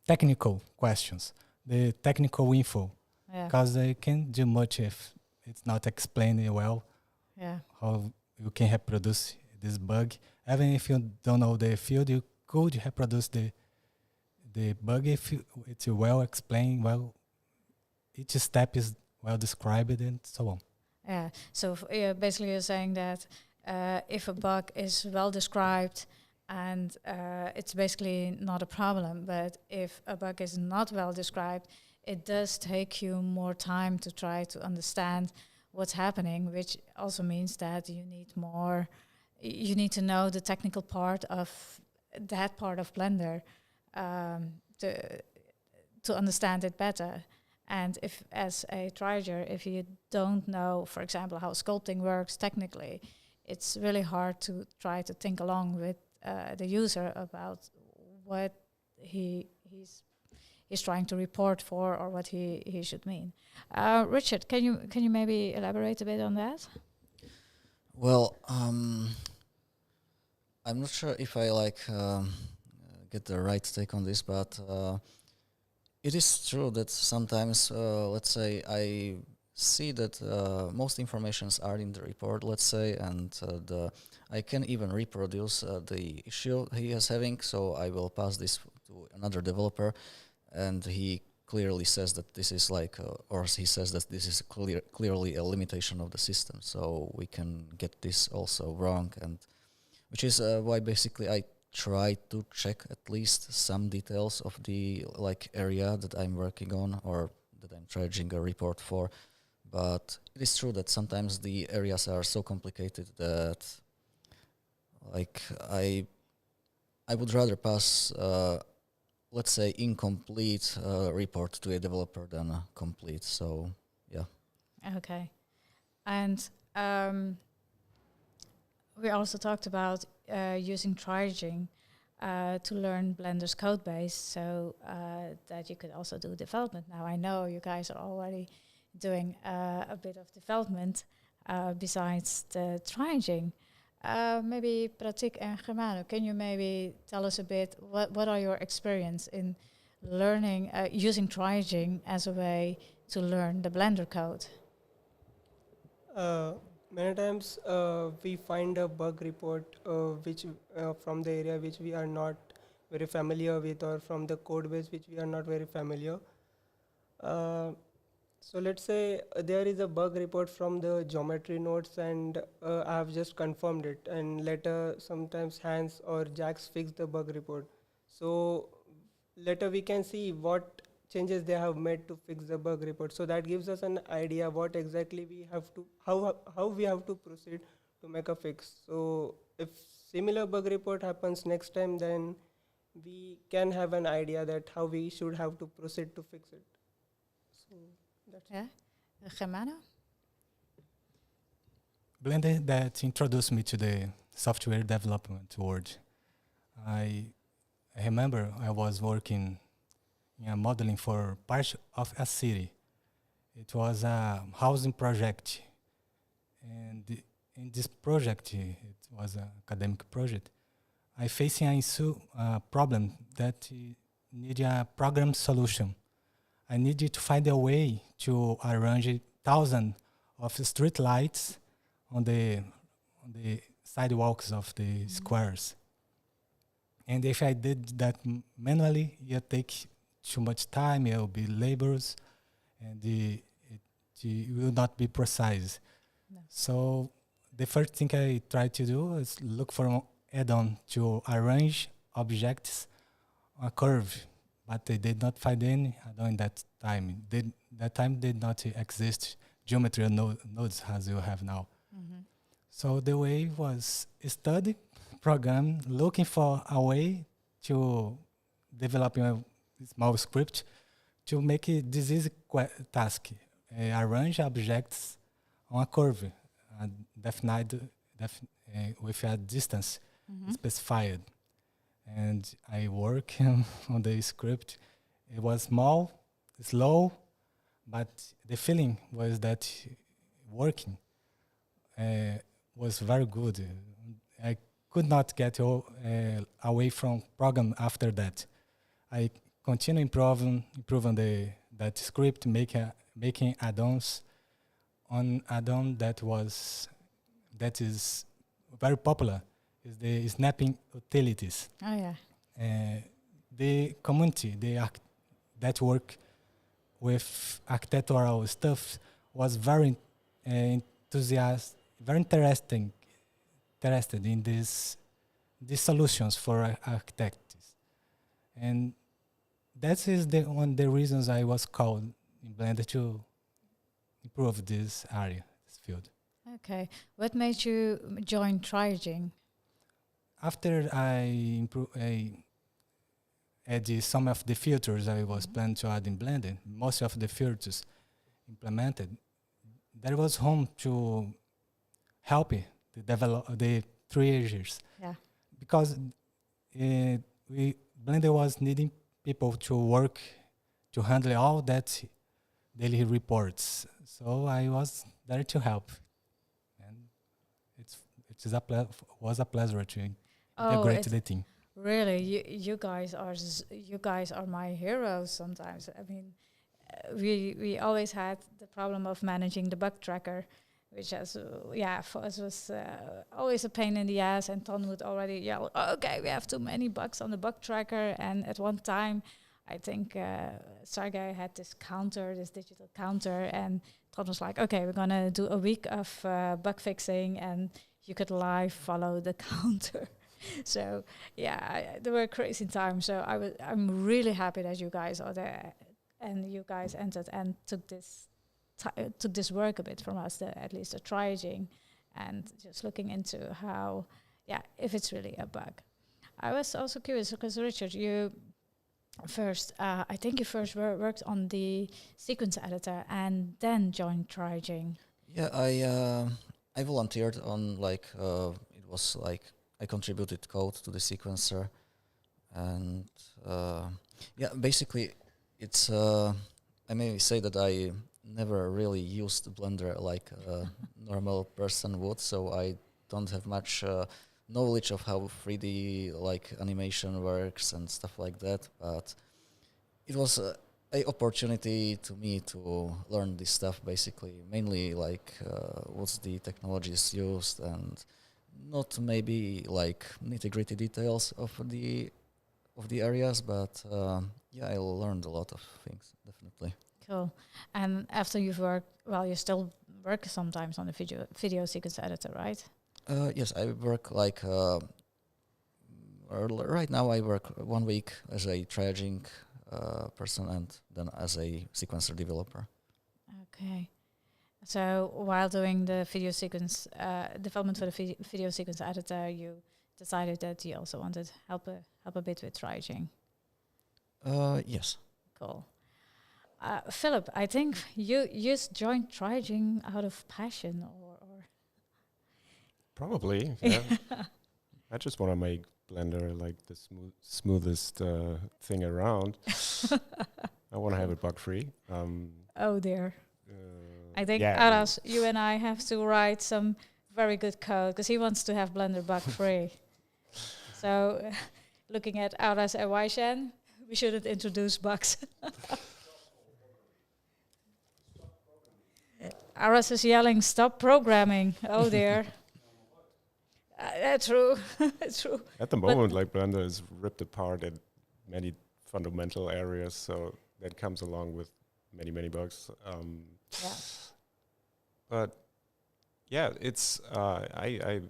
Speaker 8: technical questions, the technical info, because they can't do much if it's not explained well. How you can reproduce this bug. Even if you don't know the field, you could reproduce the bug if it's well explained, each step is well described, and so on.
Speaker 2: Yeah, so basically you're saying that if a bug is well described and it's basically not a problem. But if a bug is not well described, it does take you more time to try to understand what's happening, which also means that you need to know the technical part of that part of Blender to understand it better. And if, as a triager, if you don't know, for example, how sculpting works technically, it's really hard to try to think along with the user about what he's trying to report for, or what he should mean. Richard, can you maybe elaborate a bit on that?
Speaker 7: Well, I'm not sure if I get the right take on this, but it is true that sometimes, let's say, I see that most informations are in the report, let's say, and I can even reproduce the issue he is having, so I will pass this to another developer, and he clearly says that this is or he says that this is clearly a limitation of the system, so we can get this also wrong, and which is why basically I try to check at least some details of the area that I'm working on or that I'm triaging a report for. But it is true that sometimes the areas are so complicated that I would rather pass let's say incomplete report to a developer than a complete. So yeah.
Speaker 2: Okay. And we also talked about using triaging to learn Blender's code base, so that you could also do development. Now, I know you guys are already doing a bit of development besides the triaging. Maybe Pratik and Germano, can you maybe tell us a bit, what are your experience in learning, using triaging as a way to learn the Blender code?
Speaker 9: Many times we find a bug report which from the area which we are not very familiar with, or from the code base which we are not very familiar. So let's say there is a bug report from the geometry nodes, and I have just confirmed it, and later sometimes Haines or Jax fix the bug report. So later we can see what changes they have made to fix the bug report. So that gives us an idea what exactly we have to, how we have to proceed to make a fix. So if similar bug report happens next time, then we can have an idea that how we should have to proceed to fix it. So that's
Speaker 2: Germano?
Speaker 8: Blender that introduced me to the software development world. I remember I was working in modeling for part of a city. It was a housing project, and in this project, it was an academic project, I facing a problem that needed a program solution. I needed to find a way to arrange thousands of street lights on the sidewalks of the squares. And if I did that manually, it would take too much time, it will be labors, and it will not be precise. No. So the first thing I try to do is look for an add-on to arrange objects on a curve, but they did not find any add-on in that time. That time did not exist geometry nodes as you have now. Mm-hmm. So the way was study, program, looking for a way to develop a small script to make this easy task. Arrange objects on a curve, defined with a distance specified. And I work on the script. It was small, slow, but the feeling was that working was very good. I could not get away from program after that. I continue improving that script, making add-ons on add-on that is very popular is the snapping utilities.
Speaker 2: Oh yeah.
Speaker 8: The community, that work with architectural stuff was very enthusiastic, very interesting interested in these solutions for architects, and that is one of the reasons I was called in Blender to improve this area, this field.
Speaker 2: Okay. What made you join Triaging?
Speaker 8: After I added some of the filters I was planning to add in Blender, most of the filters implemented, there was room to help the triagers.
Speaker 2: Yeah.
Speaker 8: Because Blender was needing people to work to handle all that daily reports. So I was there to help, and was a pleasure to integrate the team.
Speaker 2: Really, you guys are my heroes. Sometimes, I mean, we always had the problem of managing the bug tracker, which has for us was always a pain in the ass. And Ton would already yell, "Okay, we have too many bugs on the bug tracker." And at one time, I think Sergey had this digital counter, and Ton was like, "Okay, we're gonna do a week of bug fixing, and you could live follow the counter." So there were crazy times. So I'm really happy that you guys are there, and you guys entered and took this work a bit from us, at least the triaging, and just looking into how, if it's really a bug. I was also curious because Richard, you first, I think you first worked on the sequence editor and then joined Triaging.
Speaker 7: Yeah, I volunteered on it was like I contributed code to the sequencer, and basically it's I may say that I never really used Blender like a normal person would, so I don't have much knowledge of how 3D animation works and stuff like that, but it was an opportunity to me to learn this stuff, basically, mainly what's the technologies used, and not maybe nitty-gritty details of the areas, but I learned a lot of things, definitely.
Speaker 2: Cool. And after you've worked, you still work sometimes on the video sequence editor, right?
Speaker 7: Yes, I work right now I work 1 week as a triaging person and then as a sequencer developer.
Speaker 2: Okay. So while doing the video sequence development for the video sequence editor, you decided that you also wanted help a bit with triaging.
Speaker 7: Yes.
Speaker 2: Cool. Philipp, I think you just joined Triaging out of passion, or
Speaker 10: Probably, yeah. I just want to make Blender the smoothest thing around. I want to have it bug-free.
Speaker 2: Oh dear. I think Aras, you and I have to write some very good code because he wants to have Blender bug-free. So, looking at Aras and Weizhen, we shouldn't introduce bugs. Aras is yelling, "Stop programming!" Oh dear. That's true. It's true.
Speaker 10: At the moment, Blender is ripped apart in many fundamental areas, so that comes along with many bugs. But it's I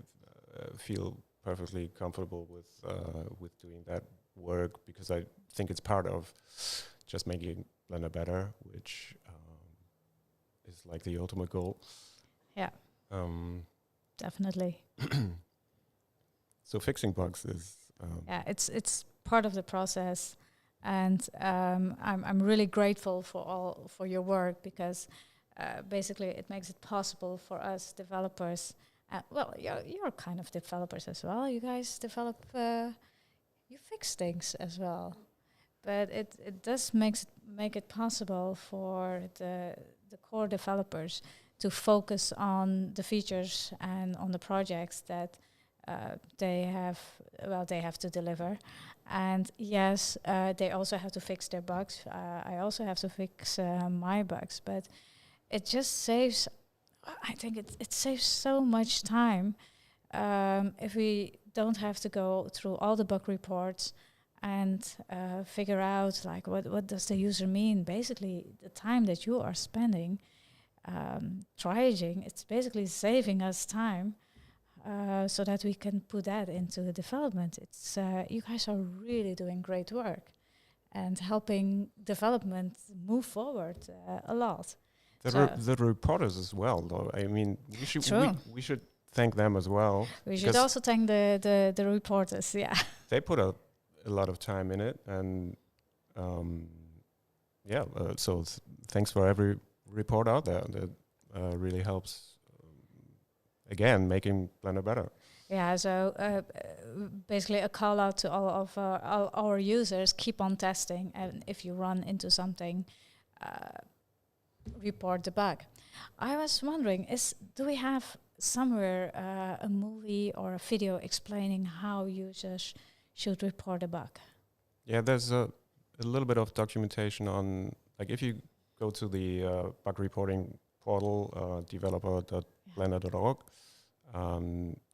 Speaker 10: feel perfectly comfortable with doing that work because I think it's part of just making Blender better, which is the ultimate goal.
Speaker 2: Yeah. Definitely.
Speaker 10: So fixing bugs is
Speaker 2: it's part of the process, and I'm really grateful for your work because basically it makes it possible for us developers. You're kind of developers as well. You guys develop, you fix things as well, but it does make it possible for the core developers to focus on the features and on the projects that they have to deliver. And yes, they also have to fix their bugs. I also have to fix my bugs, but it just saves, I think it saves so much time if we don't have to go through all the bug reports and figure out what does the user mean. Basically, the time that you are spending triaging, it's basically saving us time so that we can put that into the development. It's you guys are really doing great work and helping development move forward a lot.
Speaker 10: The reporters as well, though. I mean, we should thank them as well.
Speaker 2: We should also thank the reporters. Yeah,
Speaker 10: they put a lot of time in it, and so thanks for every report out there that really helps. Again, making Blender better.
Speaker 2: Yeah, so basically a call out to all of our users: keep on testing, and if you run into something, report the bug. I was wondering, do we have somewhere a movie or a video explaining how users should report a bug?
Speaker 10: Yeah, there's a little bit of documentation on, like, if you go to the bug reporting portal, developer.blender.org,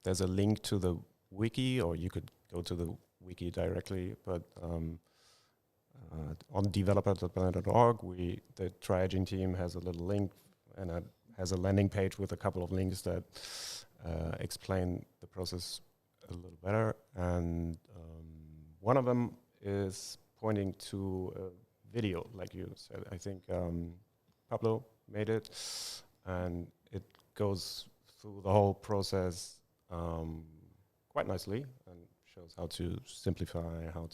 Speaker 10: there's a link to the wiki, or you could go to the wiki directly, but on developer.blender.org, the Triaging team has a little link, and it has a landing page with a couple of links that explain the process a little better. And one of them is pointing to a video, like you said. I think Pablo made it, and it goes through the whole process quite nicely and shows how to simplify, how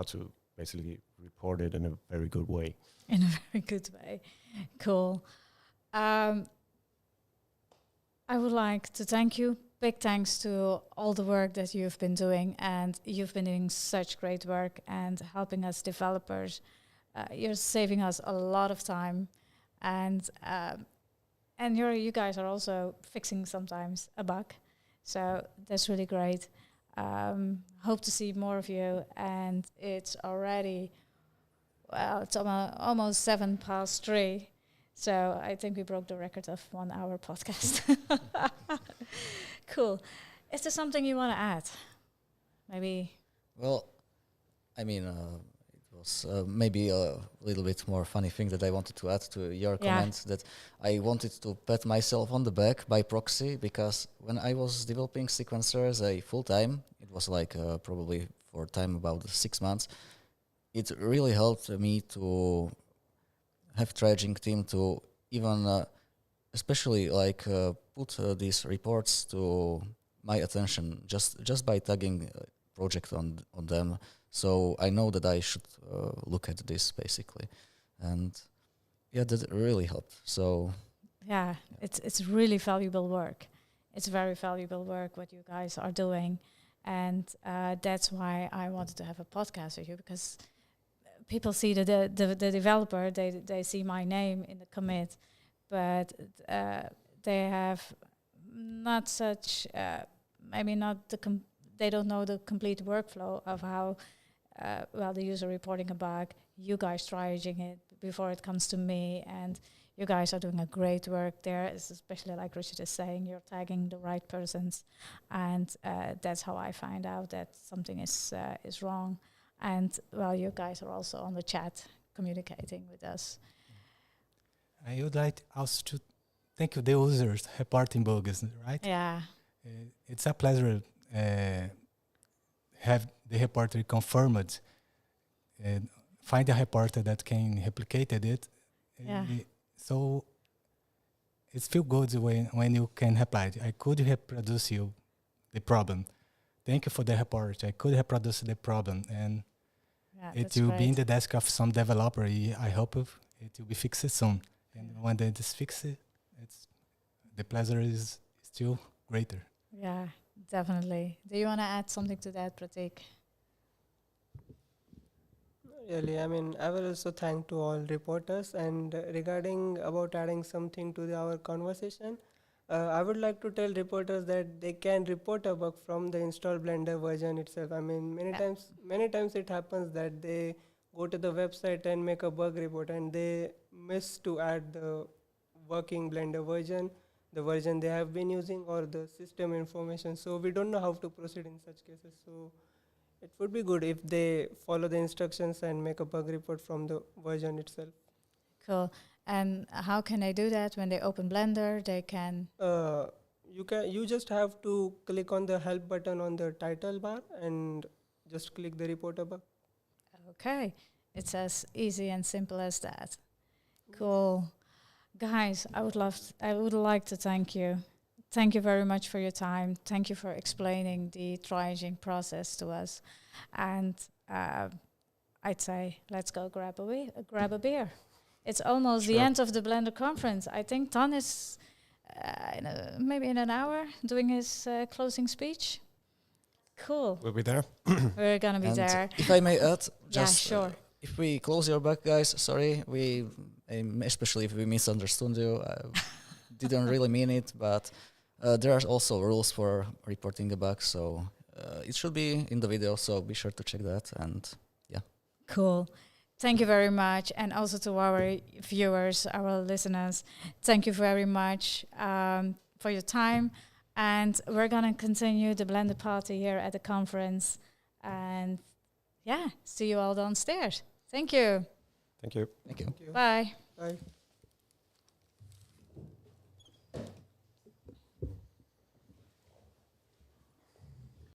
Speaker 10: to basically report it in a very good way.
Speaker 2: In a very good way. Cool. I would like to thank you. Big thanks to all the work that you've been doing, and you've been doing such great work and helping us developers. You're saving us a lot of time, and you guys are also fixing sometimes a bug, so that's really great. Hope to see more of you, and it's already, it's almost 3:07, so I think we broke the record of 1 hour podcast. Cool. Is there something you want to add? Maybe.
Speaker 7: Well, I mean, it was maybe a little bit more funny thing that I wanted to add to your comment, that I wanted to pat myself on the back by proxy, because when I was developing sequencers full-time, it was like probably for time about 6 months, it really helped me to have Triaging team to even especially like put these reports to my attention just by tagging project on them. So I know that I should look at this basically, and yeah, that really helped. So
Speaker 2: yeah, it's really valuable work. It's very valuable work what you guys are doing, and that's why I wanted to have a podcast with you, because people see the developer, they see my name in the commit, but they have not such maybe not they don't know the complete workflow of how the user reporting a bug, you guys triaging it before it comes to me, and you guys are doing a great work there, especially like Richard is saying, you're tagging the right persons, and that's how I find out that something is wrong. And you guys are also on the chat communicating with us.
Speaker 8: I would like also to thank you, the users reporting bugs, right?
Speaker 2: Yeah.
Speaker 8: It's a pleasure have the reporter confirmed, find a reporter that can replicate it.
Speaker 2: Yeah.
Speaker 8: So it feels good when you can reply. I could reproduce you the problem. Thank you for the report. I could reproduce the problem, and it will be in the desk of some developer. I hope it will be fixed soon. And when it is fixed, the pleasure is still greater.
Speaker 2: Yeah, definitely. Do you want to add something to that, Pratik?
Speaker 9: Really, I mean, I will also thank to all reporters. And regarding about adding something to our conversation, I would like to tell reporters that they can report a bug from the installed Blender version itself. I mean, many times it happens that they go to the website and make a bug report, and they miss to add the working Blender version, the version they have been using, or the system information. So we don't know how to proceed in such cases. So it would be good if they follow the instructions and make a bug report from the version itself.
Speaker 2: Cool. And how can they do that? When they open Blender, they can...
Speaker 9: you just have to click on the help button on the title bar and just click the report a bug.
Speaker 2: Okay, it's as easy and simple as that. Cool, guys. I would like to thank you. Thank you very much for your time. Thank you for explaining the triaging process to us. And I'd say let's go grab a beer. It's almost the end of the Blender conference. I think Ton is maybe in an hour doing his closing speech. Cool.
Speaker 10: We'll be there.
Speaker 2: We're gonna be
Speaker 7: And
Speaker 2: there.
Speaker 7: if I may add, just
Speaker 2: sure.
Speaker 7: If we close your back, guys, sorry, especially if we misunderstood you, didn't really mean it, but there are also rules for reporting a bug, so it should be in the video, so be sure to check that, and yeah.
Speaker 2: Cool. Thank you very much, and also to our viewers, our listeners, thank you very much for your time, and we're gonna continue the Blender party here at the conference, and yeah, see you all downstairs. Thank you.
Speaker 10: Thank you.
Speaker 7: Thank you.
Speaker 9: Thank you.
Speaker 2: Bye.
Speaker 9: Bye.